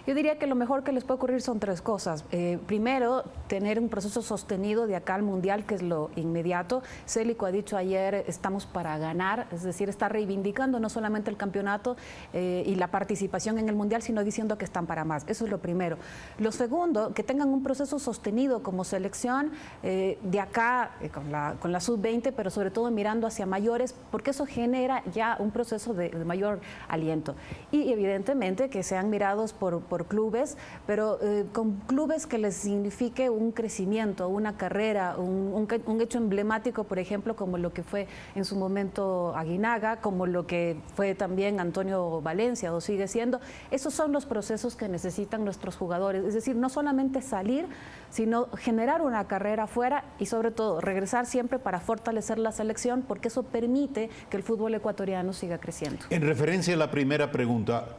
Yo diría que lo mejor que les puede ocurrir son tres cosas. Primero, tener un proceso sostenido de acá al Mundial, que es lo inmediato. Célico ha dicho ayer, estamos para ganar, es decir, está reivindicando no solamente el campeonato y la participación en el Mundial, sino diciendo que están para más. Eso es lo primero. Lo segundo, que tengan un proceso sostenido como selección de acá, con la sub-20, pero sobre todo mirando hacia mayores, porque eso genera ya un proceso de mayor aliento. Y evidentemente que sean mirados por clubes, pero con clubes que les signifique un crecimiento, una carrera, un hecho emblemático, por ejemplo, como lo que fue en su momento Aguinaga, como lo que fue también Antonio Valencia, o sigue siendo. Esos son los procesos que necesitan nuestros jugadores, es decir, no solamente salir, sino generar una carrera afuera y sobre todo regresar siempre para fortalecer la selección, porque eso permite que el fútbol ecuatoriano siga creciendo. En referencia a la primera pregunta,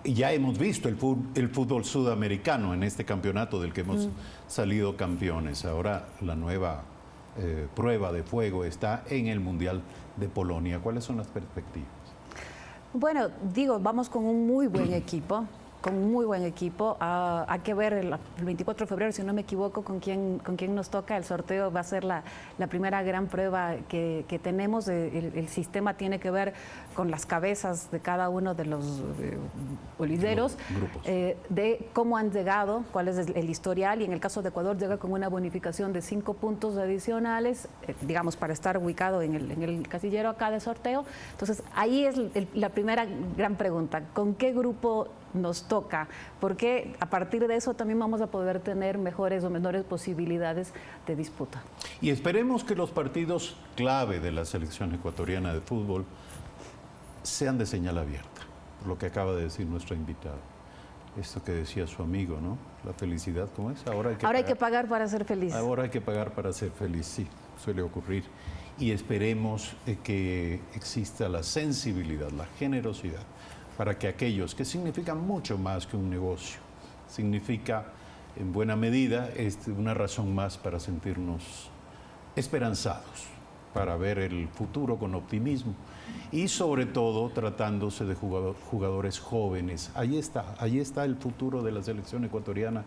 ya hemos visto el fútbol sudamericano en este campeonato del que hemos salido campeones. Ahora la nueva prueba de fuego está en el Mundial de Polonia. ¿Cuáles son las perspectivas? Bueno, vamos con un muy buen equipo. Hay que ver el 24 de febrero, si no me equivoco, con quién nos toca. El sorteo va a ser la primera gran prueba que tenemos. El sistema tiene que ver con las cabezas de cada uno de los lideros, de cómo han llegado, cuál es el historial, y en el caso de Ecuador llega con una bonificación de 5 puntos adicionales, digamos, para estar ubicado en el casillero acá de sorteo. Entonces, ahí es la primera gran pregunta: ¿con qué grupo nos toca? Porque a partir de eso también vamos a poder tener mejores o menores posibilidades de disputa. Y esperemos que los partidos clave de la selección ecuatoriana de fútbol sean de señal abierta, por lo que acaba de decir nuestro invitado. Esto que decía su amigo, ¿no? La felicidad, ¿cómo es? Ahora hay que pagar para ser feliz. Ahora hay que pagar para ser feliz, sí, suele ocurrir. Y esperemos que exista la sensibilidad, la generosidad, para que aquellos que significan mucho más que un negocio, significa en buena medida una razón más para sentirnos esperanzados, para ver el futuro con optimismo y sobre todo tratándose de jugadores jóvenes. Ahí está el futuro de la selección ecuatoriana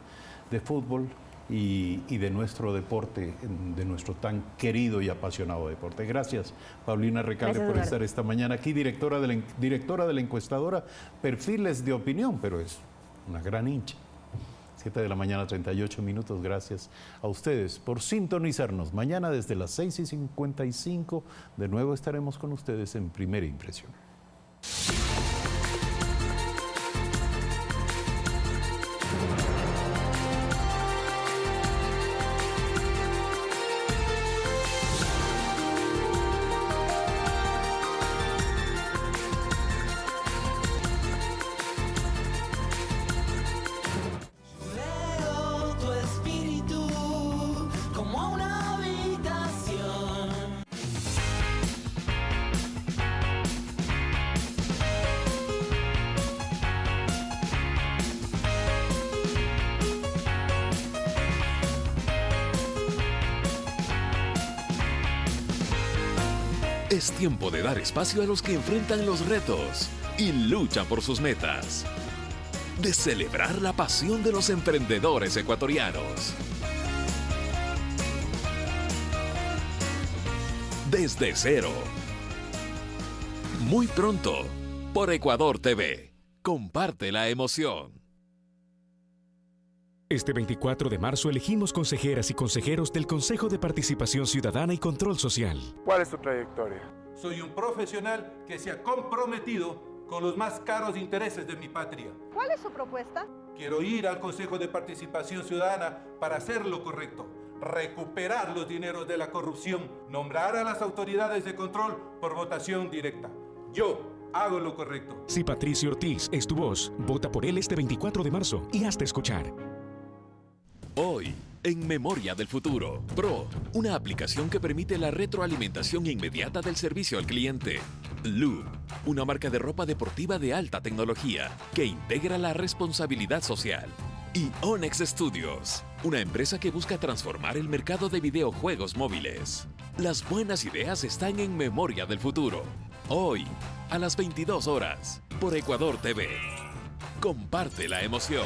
de fútbol y de nuestro deporte, de nuestro tan querido y apasionado deporte. Gracias, Paulina Recalde, por estar esta mañana aquí, directora de la encuestadora Perfiles de Opinión, pero es una gran hincha. 7 de la mañana, 38 minutos. Gracias a ustedes por sintonizarnos. Mañana desde las 6:55 de nuevo estaremos con ustedes en Primera Impresión. Es tiempo de dar espacio a los que enfrentan los retos y luchan por sus metas. De celebrar la pasión de los emprendedores ecuatorianos. Desde cero. Muy pronto, por Ecuador TV. Comparte la emoción. Este 24 de marzo elegimos consejeras y consejeros del Consejo de Participación Ciudadana y Control Social. ¿Cuál es tu trayectoria? Soy un profesional que se ha comprometido con los más caros intereses de mi patria. ¿Cuál es su propuesta? Quiero ir al Consejo de Participación Ciudadana para hacer lo correcto, recuperar los dineros de la corrupción, nombrar a las autoridades de control por votación directa. Yo hago lo correcto. Si Patricio Ortiz es tu voz, vota por él este 24 de marzo y hazte escuchar. Hoy, en Memoria del Futuro, Pro, una aplicación que permite la retroalimentación inmediata del servicio al cliente. Loop, una marca de ropa deportiva de alta tecnología que integra la responsabilidad social. Y Onyx Studios, una empresa que busca transformar el mercado de videojuegos móviles. Las buenas ideas están en Memoria del Futuro. Hoy, a las 22 horas, por Ecuador TV. Comparte la emoción.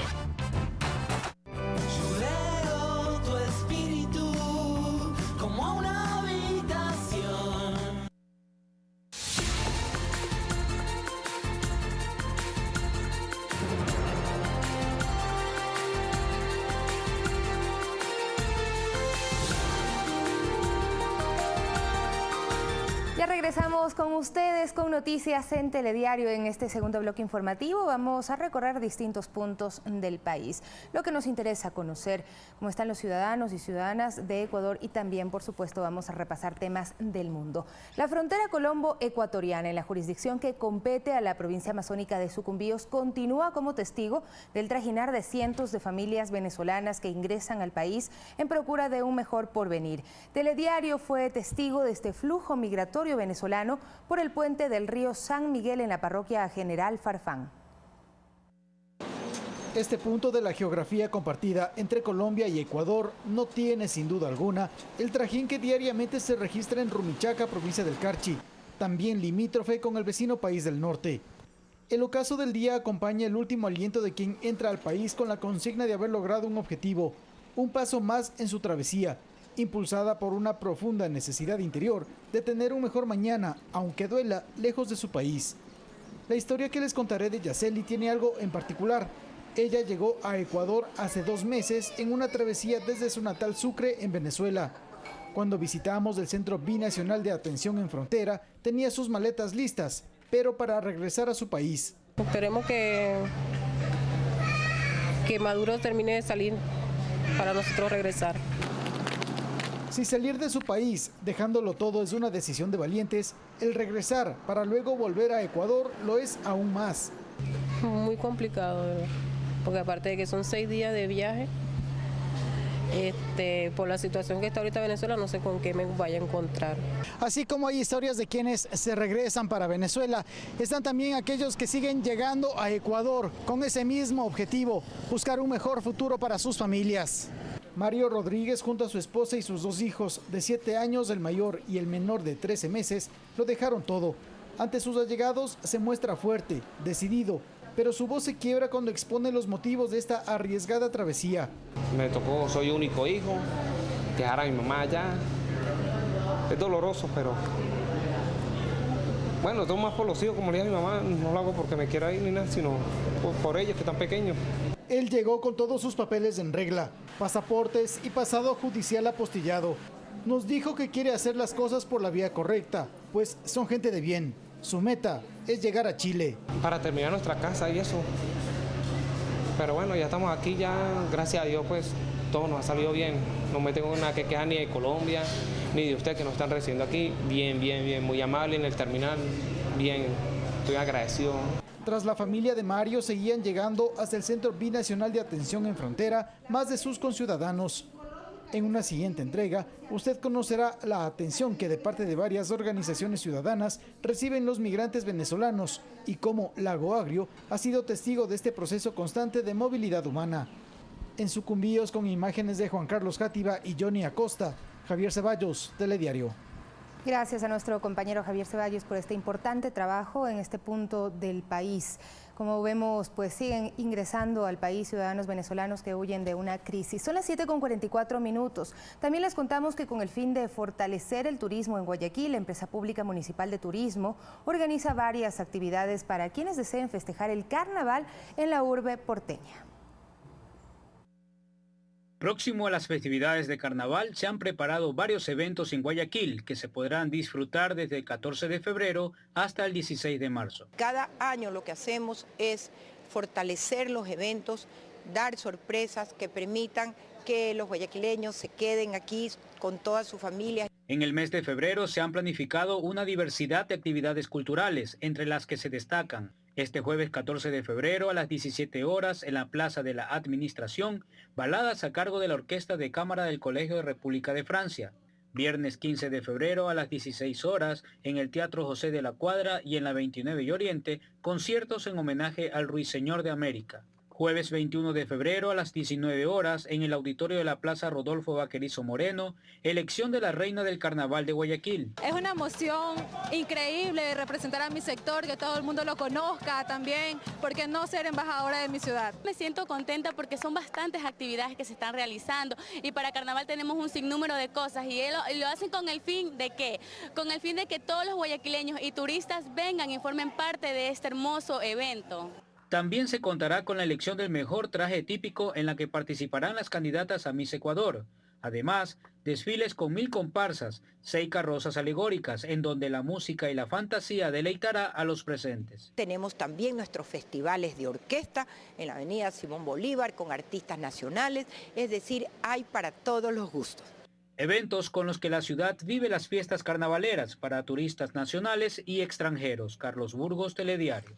Ya regresamos con ustedes con noticias en Telediario. En este segundo bloque informativo vamos a recorrer distintos puntos del país. Lo que nos interesa conocer, cómo están los ciudadanos y ciudadanas de Ecuador, y también, por supuesto, vamos a repasar temas del mundo. La frontera colombo-ecuatoriana, en la jurisdicción que compete a la provincia amazónica de Sucumbíos, continúa como testigo del trajinar de cientos de familias venezolanas que ingresan al país en procura de un mejor porvenir. Telediario fue testigo de este flujo migratorio venezolano por el puente del río San Miguel en la parroquia General Farfán. Este punto de la geografía compartida entre Colombia y Ecuador no tiene sin duda alguna el trajín que diariamente se registra en Rumichaca, provincia del Carchi, también limítrofe con el vecino país del norte. El ocaso del día acompaña el último aliento de quien entra al país con la consigna de haber logrado un objetivo, un paso más en su travesía, impulsada por una profunda necesidad interior de tener un mejor mañana, aunque duela, lejos de su país. La historia que les contaré de Yaceli tiene algo en particular. Ella llegó a Ecuador hace 2 meses en una travesía desde su natal Sucre, en Venezuela. Cuando visitamos el Centro Binacional de Atención en Frontera, tenía sus maletas listas, pero para regresar a su país. Esperemos que Maduro termine de salir para nosotros regresar. Si salir de su país, dejándolo todo, es una decisión de valientes, el regresar para luego volver a Ecuador lo es aún más. Muy complicado, ¿verdad? Porque aparte de que son 6 días de viaje, por la situación que está ahorita Venezuela, no sé con qué me vaya a encontrar. Así como hay historias de quienes se regresan para Venezuela, están también aquellos que siguen llegando a Ecuador con ese mismo objetivo, buscar un mejor futuro para sus familias. Mario Rodríguez, junto a su esposa y sus 2 hijos, de 7 años el mayor y el menor de 13 meses, lo dejaron todo. Ante sus allegados se muestra fuerte, decidido, pero su voz se quiebra cuando expone los motivos de esta arriesgada travesía. Me tocó, soy único hijo, dejar a mi mamá allá. Es doloroso, pero bueno, todo más por los hijos, como le dije a mi mamá, no lo hago porque me quiera ir ni nada, sino por ellos que están pequeños. Él llegó con todos sus papeles en regla, pasaportes y pasado judicial apostillado. Nos dijo que quiere hacer las cosas por la vía correcta, pues son gente de bien. Su meta es llegar a Chile. Para terminar nuestra casa y eso. Pero bueno, ya estamos aquí, ya gracias a Dios, pues todo nos ha salido bien. No me tengo nada que quejar ni de Colombia, ni de usted que nos están recibiendo aquí. Bien, bien, bien, muy amable en el terminal. Bien, estoy agradecido. Tras la familia de Mario, seguían llegando hasta el Centro Binacional de Atención en Frontera más de sus conciudadanos. En una siguiente entrega, usted conocerá la atención que de parte de varias organizaciones ciudadanas reciben los migrantes venezolanos y cómo Lago Agrio ha sido testigo de este proceso constante de movilidad humana. En Sucumbíos, con imágenes de Juan Carlos Játiva y Johnny Acosta, Javier Ceballos, Telediario. Gracias a nuestro compañero Javier Ceballos por este importante trabajo en este punto del país. Como vemos, pues siguen ingresando al país ciudadanos venezolanos que huyen de una crisis. Son las 7:44 minutos. También les contamos que con el fin de fortalecer el turismo en Guayaquil, la Empresa Pública Municipal de Turismo organiza varias actividades para quienes deseen festejar el carnaval en la urbe porteña. Próximo a las festividades de carnaval, se han preparado varios eventos en Guayaquil que se podrán disfrutar desde el 14 de febrero hasta el 16 de marzo. Cada año lo que hacemos es fortalecer los eventos, dar sorpresas que permitan que los guayaquileños se queden aquí con todas sus familias. En el mes de febrero se han planificado una diversidad de actividades culturales, entre las que se destacan este jueves 14 de febrero a las 17 horas en la Plaza de la Administración, baladas a cargo de la Orquesta de Cámara del Colegio de República de Francia. Viernes 15 de febrero a las 16 horas en el Teatro José de la Cuadra y en la 29 y Oriente, conciertos en homenaje al Ruiseñor de América. Jueves 21 de febrero a las 19 horas en el auditorio de la Plaza Rodolfo Vaquerizo Moreno, elección de la reina del carnaval de Guayaquil. Es una emoción increíble representar a mi sector, que todo el mundo lo conozca también, porque no ser embajadora de mi ciudad. Me siento contenta porque son bastantes actividades que se están realizando y para carnaval tenemos un sinnúmero de cosas y lo hacen con el fin de ¿qué? Con el fin de que todos los guayaquileños y turistas vengan y formen parte de este hermoso evento. También se contará con la elección del mejor traje típico en la que participarán las candidatas a Miss Ecuador. Además, desfiles con 1000 comparsas, 6 carrozas alegóricas, en donde la música y la fantasía deleitará a los presentes. Tenemos también nuestros festivales de orquesta en la avenida Simón Bolívar con artistas nacionales, es decir, hay para todos los gustos. Eventos con los que la ciudad vive las fiestas carnavaleras para turistas nacionales y extranjeros. Carlos Burgos, Telediario.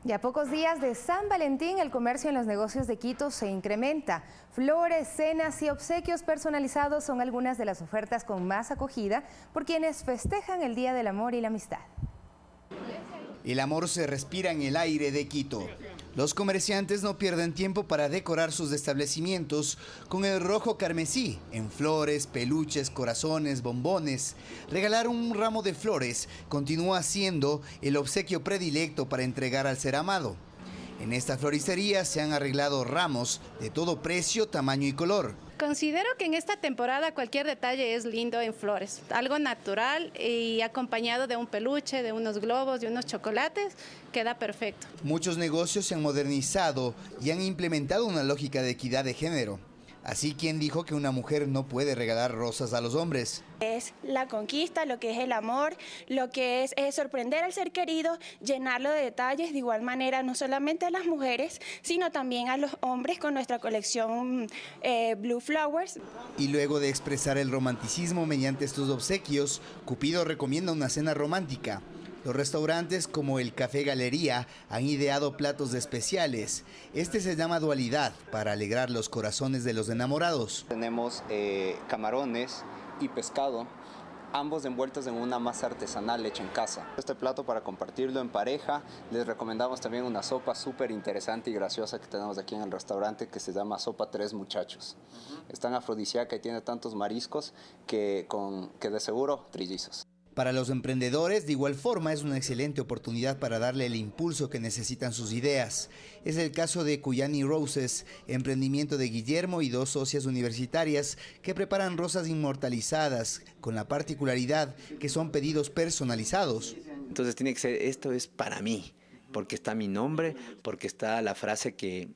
Y a pocos días de San Valentín, el comercio en los negocios de Quito se incrementa. Flores, cenas y obsequios personalizados son algunas de las ofertas con más acogida por quienes festejan el Día del Amor y la Amistad. El amor se respira en el aire de Quito. Los comerciantes no pierden tiempo para decorar sus establecimientos con el rojo carmesí, en flores, peluches, corazones, bombones. Regalar un ramo de flores continúa siendo el obsequio predilecto para entregar al ser amado. En esta floristería se han arreglado ramos de todo precio, tamaño y color. Considero que en esta temporada cualquier detalle es lindo en flores, algo natural y acompañado de un peluche, de unos globos, de unos chocolates, queda perfecto. Muchos negocios se han modernizado y han implementado una lógica de equidad de género. Así, ¿quién dijo que una mujer no puede regalar rosas a los hombres? Es la conquista, lo que es el amor, lo que es sorprender al ser querido, llenarlo de detalles, de igual manera no solamente a las mujeres, sino también a los hombres con nuestra colección Blue Flowers. Y luego de expresar el romanticismo mediante estos obsequios, Cupido recomienda una cena romántica. Los restaurantes como el Café Galería han ideado platos especiales. Este se llama Dualidad, para alegrar los corazones de los enamorados. Tenemos camarones y pescado, ambos envueltos en una masa artesanal hecha en casa. Este plato para compartirlo en pareja. Les recomendamos también una sopa súper interesante y graciosa que tenemos aquí en el restaurante que se llama Sopa Tres Muchachos. Es tan afrodisíaca y tiene tantos mariscos que de seguro trillizos. Para los emprendedores, de igual forma, es una excelente oportunidad para darle el impulso que necesitan sus ideas. Es el caso de Cuyani Roses, emprendimiento de Guillermo y 2 socias universitarias que preparan rosas inmortalizadas, con la particularidad que son pedidos personalizados. Entonces tiene que ser, esto es para mí, porque está mi nombre, porque está la frase que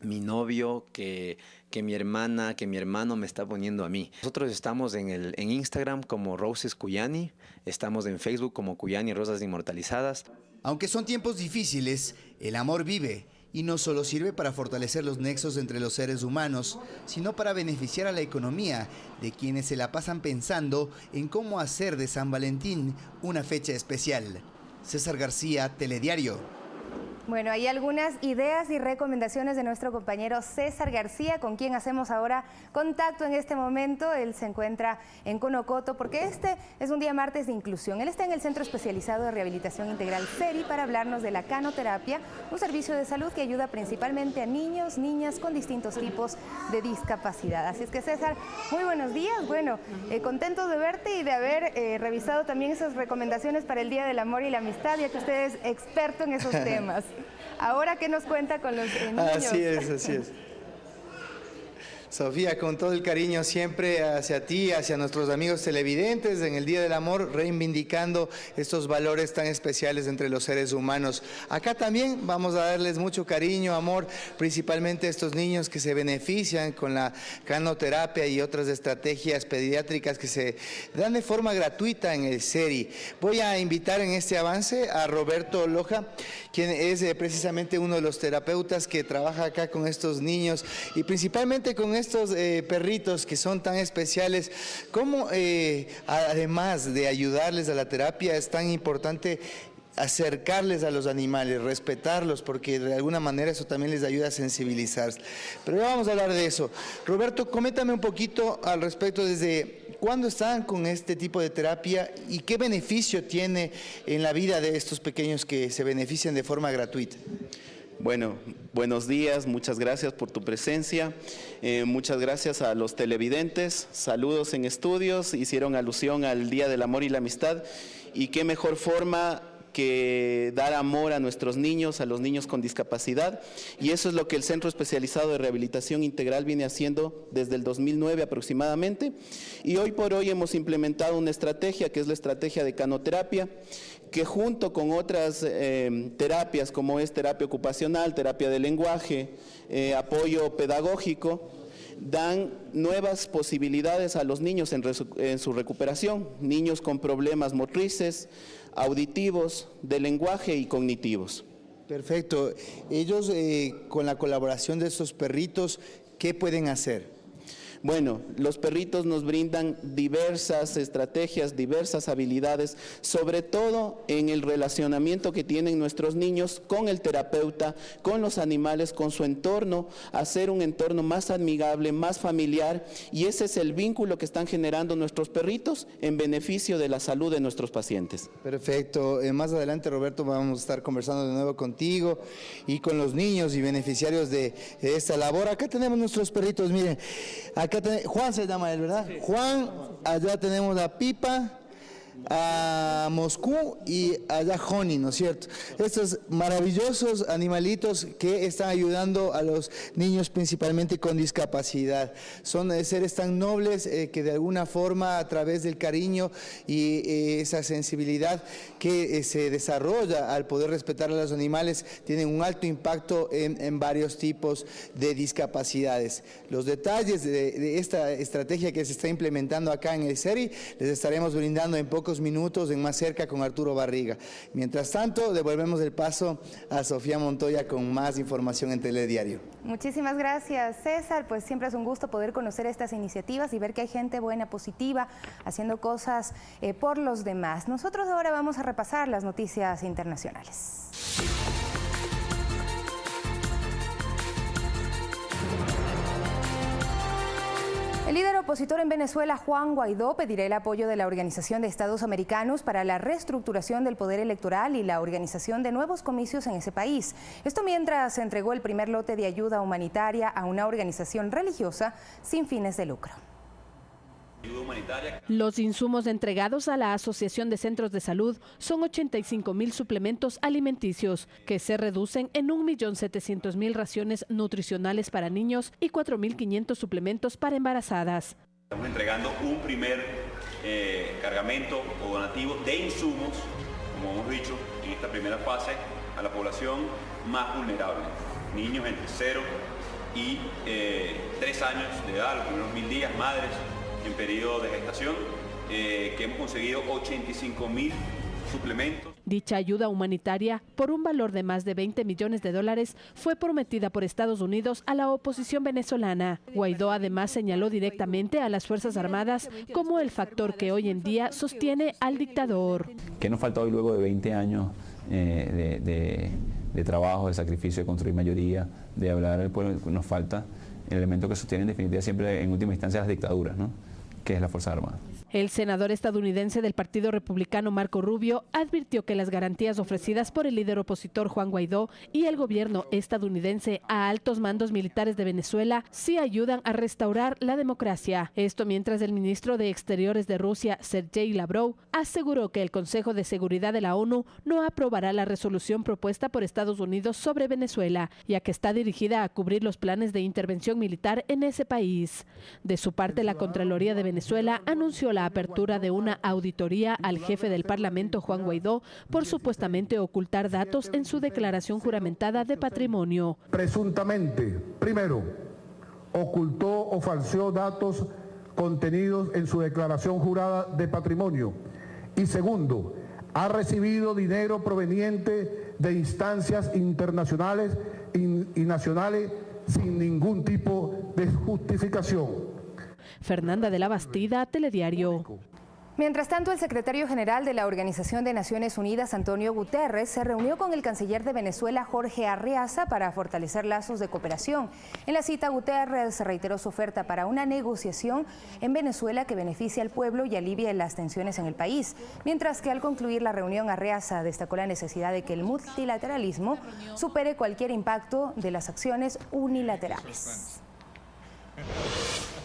mi novio, que mi hermana, que mi hermano me está poniendo a mí. Nosotros estamos en Instagram como Roses Cuyani, estamos en Facebook como Cuyani Rosas Inmortalizadas. Aunque son tiempos difíciles, el amor vive y no solo sirve para fortalecer los nexos entre los seres humanos, sino para beneficiar a la economía de quienes se la pasan pensando en cómo hacer de San Valentín una fecha especial. César García, Telediario. Bueno, hay algunas ideas y recomendaciones de nuestro compañero César García, con quien hacemos ahora contacto en este momento. Él se encuentra en Conocoto porque este es un día martes de inclusión. Él está en el Centro Especializado de Rehabilitación Integral CERI para hablarnos de la canoterapia, un servicio de salud que ayuda principalmente a niños, niñas con distintos tipos de discapacidad. Así es que César, muy buenos días. Bueno, contento de verte y de haber revisado también esas recomendaciones para el Día del Amor y la Amistad, ya que usted es experto en esos temas. Ahora, ¿qué nos cuenta con los niños? Así es. Sofía, con todo el cariño siempre hacia ti, hacia nuestros amigos televidentes en el Día del Amor, reivindicando estos valores tan especiales entre los seres humanos. Acá también vamos a darles mucho cariño, amor, principalmente a estos niños que se benefician con la canoterapia y otras estrategias pediátricas que se dan de forma gratuita en el CERI. Voy a invitar en este avance a Roberto Loja, quien es precisamente uno de los terapeutas que trabaja acá con estos niños y principalmente con estos perritos que son tan especiales. ¿Cómo además de ayudarles a la terapia es tan importante acercarles a los animales, respetarlos, porque de alguna manera eso también les ayuda a sensibilizarse? Pero ya vamos a hablar de eso. Roberto, coméntame un poquito al respecto, desde cuándo están con este tipo de terapia y qué beneficio tiene en la vida de estos pequeños que se benefician de forma gratuita. Bueno, buenos días, muchas gracias por tu presencia, muchas gracias a los televidentes, saludos en estudios, hicieron alusión al Día del Amor y la Amistad, y qué mejor forma que dar amor a nuestros niños, a los niños con discapacidad, y eso es lo que el Centro Especializado de Rehabilitación Integral viene haciendo desde el 2009 aproximadamente, y hoy por hoy hemos implementado una estrategia que es la estrategia de canoterapia, que junto con otras terapias como es terapia ocupacional, terapia de lenguaje, apoyo pedagógico, dan nuevas posibilidades a los niños en su recuperación, niños con problemas motrices, auditivos, de lenguaje y cognitivos. Perfecto. Ellos, con la colaboración de estos perritos, ¿qué pueden hacer? Bueno, los perritos nos brindan diversas estrategias, diversas habilidades, sobre todo en el relacionamiento que tienen nuestros niños con el terapeuta, con los animales, con su entorno, hacer un entorno más amigable, más familiar, y ese es el vínculo que están generando nuestros perritos en beneficio de la salud de nuestros pacientes. Perfecto. Más adelante, Roberto, vamos a estar conversando de nuevo contigo y con los niños y beneficiarios de esta labor. Acá tenemos nuestros perritos, miren. Juan se llama él, ¿verdad? Sí. Juan, allá tenemos a Pipa, a Moscú y allá Honey, ¿no es cierto? Estos maravillosos animalitos que están ayudando a los niños principalmente con discapacidad. Son seres tan nobles que de alguna forma a través del cariño y esa sensibilidad que se desarrolla al poder respetar a los animales tienen un alto impacto en varios tipos de discapacidades. Los detalles de esta estrategia que se está implementando acá en el CERI les estaremos brindando en pocos minutos en Más Cerca con Arturo Barriga. Mientras tanto, devolvemos el paso a Sofía Montoya con más información en Telediario. Muchísimas gracias, César. Pues siempre es un gusto poder conocer estas iniciativas y ver que hay gente buena, positiva, haciendo cosas por los demás. Nosotros ahora vamos a repasar las noticias internacionales. El líder opositor en Venezuela, Juan Guaidó, pedirá el apoyo de la Organización de Estados Americanos para la reestructuración del poder electoral y la organización de nuevos comicios en ese país. Esto mientras se entregó el primer lote de ayuda humanitaria a una organización religiosa sin fines de lucro. Los insumos entregados a la Asociación de Centros de Salud son 85.000 suplementos alimenticios, que se reducen en 1.700.000 raciones nutricionales para niños y 4.500 suplementos para embarazadas. Estamos entregando un primer cargamento o donativo de insumos, como hemos dicho, en esta primera fase, a la población más vulnerable, niños entre 0 y 3 años de edad, los primeros 1000 días, madres en periodo de gestación, que hemos conseguido 85.000 suplementos. Dicha ayuda humanitaria, por un valor de más de $20 millones, fue prometida por Estados Unidos a la oposición venezolana. Guaidó además señaló directamente a las Fuerzas Armadas como el factor que hoy en día sostiene al dictador. ¿Qué nos falta hoy luego de 20 años de de trabajo, de sacrificio, de construir mayoría, de hablar al pueblo. Nos falta el elemento que sostiene en definitiva siempre en última instancia las dictaduras, ¿no? Que es la Fuerza Armada. El senador estadounidense del Partido Republicano, Marco Rubio, advirtió que las garantías ofrecidas por el líder opositor Juan Guaidó y el gobierno estadounidense a altos mandos militares de Venezuela sí ayudan a restaurar la democracia. Esto mientras el ministro de Exteriores de Rusia, Sergei Lavrov, aseguró que el Consejo de Seguridad de la ONU no aprobará la resolución propuesta por Estados Unidos sobre Venezuela, ya que está dirigida a cubrir los planes de intervención militar en ese país. De su parte, la Contraloría de Venezuela anunció la apertura de una auditoría al jefe del Parlamento, Juan Guaidó, por supuestamente ocultar datos en su declaración juramentada de patrimonio. Presuntamente, primero, ocultó o falseó datos contenidos en su declaración jurada de patrimonio. Y segundo, ha recibido dinero proveniente de instancias internacionales y nacionales sin ningún tipo de justificación. Fernanda de la Bastida, Telediario. Mientras tanto, el secretario general de la Organización de Naciones Unidas, Antonio Guterres, se reunió con el canciller de Venezuela, Jorge Arreaza, para fortalecer lazos de cooperación. En la cita, Guterres reiteró su oferta para una negociación en Venezuela que beneficie al pueblo y alivie las tensiones en el país. Mientras que al concluir la reunión, Arreaza destacó la necesidad de que el multilateralismo supere cualquier impacto de las acciones unilaterales.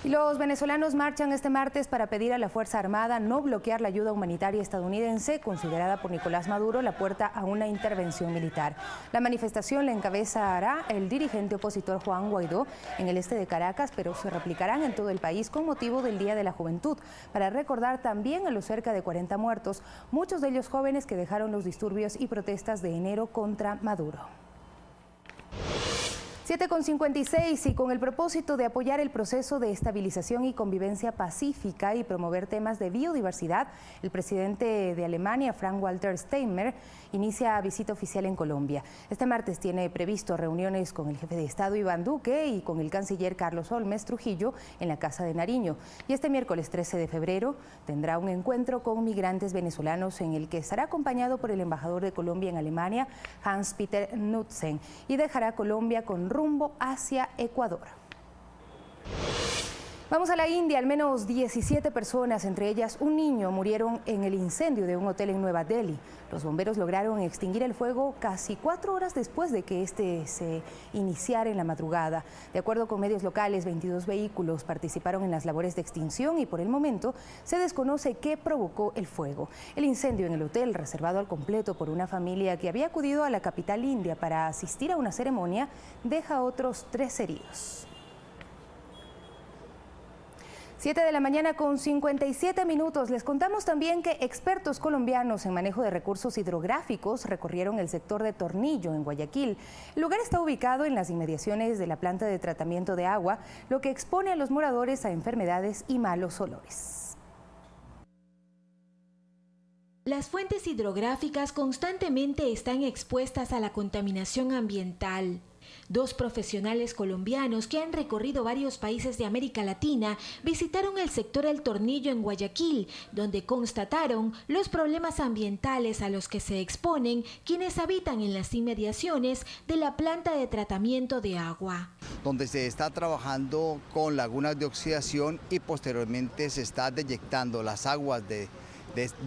Y los venezolanos marchan este martes para pedir a la Fuerza Armada no bloquear la ayuda humanitaria estadounidense, considerada por Nicolás Maduro la puerta a una intervención militar. La manifestación la encabezará el dirigente opositor Juan Guaidó en el este de Caracas, pero se replicarán en todo el país con motivo del Día de la Juventud, para recordar también a los cerca de 40 muertos, muchos de ellos jóvenes que dejaron los disturbios y protestas de enero contra Maduro. 7:56 y con el propósito de apoyar el proceso de estabilización y convivencia pacífica y promover temas de biodiversidad, el presidente de Alemania, Frank-Walter Steinmeier, inicia visita oficial en Colombia. Este martes tiene previsto reuniones con el jefe de Estado Iván Duque y con el canciller Carlos Holmes Trujillo en la Casa de Nariño. Y este miércoles 13 de febrero tendrá un encuentro con migrantes venezolanos en el que estará acompañado por el embajador de Colombia en Alemania, Hans-Peter Knudsen, y dejará Colombia con rumbo hacia Ecuador. Vamos a la India. Al menos 17 personas, entre ellas un niño, murieron en el incendio de un hotel en Nueva Delhi. Los bomberos lograron extinguir el fuego casi 4 horas después de que este se iniciara en la madrugada. De acuerdo con medios locales, 22 vehículos participaron en las labores de extinción y por el momento se desconoce qué provocó el fuego. El incendio en el hotel, reservado al completo por una familia que había acudido a la capital india para asistir a una ceremonia, deja otros 3 heridos. 7 de la mañana con 57 minutos. Les contamos también que expertos colombianos en manejo de recursos hidrográficos recorrieron el sector de Tornillo, en Guayaquil. El lugar está ubicado en las inmediaciones de la planta de tratamiento de agua, lo que expone a los moradores a enfermedades y malos olores. Las fuentes hidrográficas constantemente están expuestas a la contaminación ambiental. 2 profesionales colombianos que han recorrido varios países de América Latina visitaron el sector El Tornillo en Guayaquil, donde constataron los problemas ambientales a los que se exponen quienes habitan en las inmediaciones de la planta de tratamiento de agua. Donde se está trabajando con lagunas de oxidación y posteriormente se está deyectando las aguas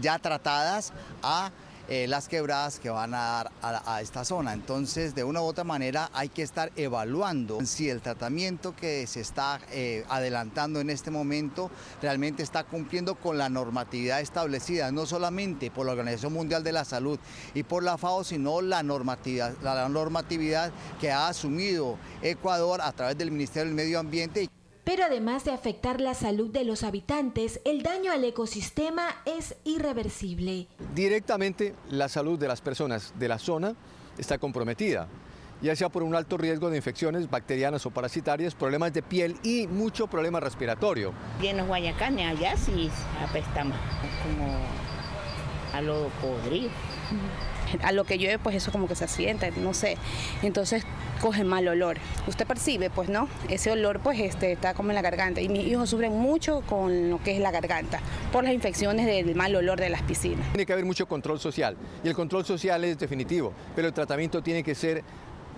ya tratadas a las quebradas que van a dar a esta zona. Entonces, de una u otra manera, hay que estar evaluando si el tratamiento que se está adelantando en este momento realmente está cumpliendo con la normatividad establecida, no solamente por la Organización Mundial de la Salud y por la FAO, sino la normatividad que ha asumido Ecuador a través del Ministerio del Medio Ambiente. Pero además de afectar la salud de los habitantes, el daño al ecosistema es irreversible. Directamente la salud de las personas de la zona está comprometida, ya sea por un alto riesgo de infecciones bacterianas o parasitarias, problemas de piel y mucho problema respiratorio. Y en los Guayacanes allá sí apesta más, como a lodo podrido. A lo que llueve, pues eso como que se asienta, no sé. Entonces coge mal olor. Usted percibe, pues, ¿no? Ese olor, pues, está como en la garganta. Y mis hijos sufren mucho con lo que es la garganta, por las infecciones del mal olor de las piscinas. Tiene que haber mucho control social, y el control social es definitivo, pero el tratamiento tiene que ser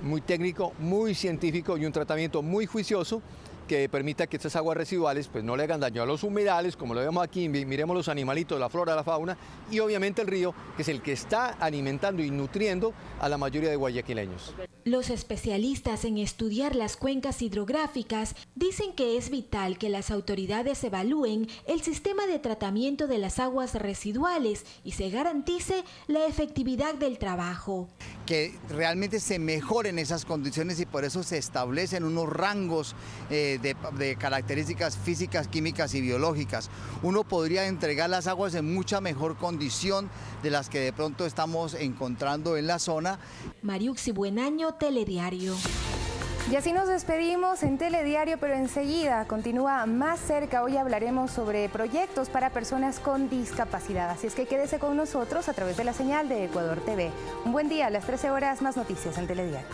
muy técnico, muy científico y un tratamiento muy juicioso que permita que estas aguas residuales pues no le hagan daño a los humedales, como lo vemos aquí, miremos los animalitos, la flora, la fauna, y obviamente el río, que es el que está alimentando y nutriendo a la mayoría de guayaquileños. Los especialistas en estudiar las cuencas hidrográficas dicen que es vital que las autoridades evalúen el sistema de tratamiento de las aguas residuales y se garantice la efectividad del trabajo. Que realmente se mejoren esas condiciones y por eso se establecen unos rangos de características físicas, químicas y biológicas. Uno podría entregar las aguas en mucha mejor condición de las que de pronto estamos encontrando en la zona. Mariuxi Buenaño, Telediario. Y así nos despedimos en Telediario, pero enseguida continúa Más Cerca. Hoy hablaremos sobre proyectos para personas con discapacidad. Así es que quédese con nosotros a través de la señal de Ecuador TV. Un buen día, a las 13 horas, más noticias en Telediario.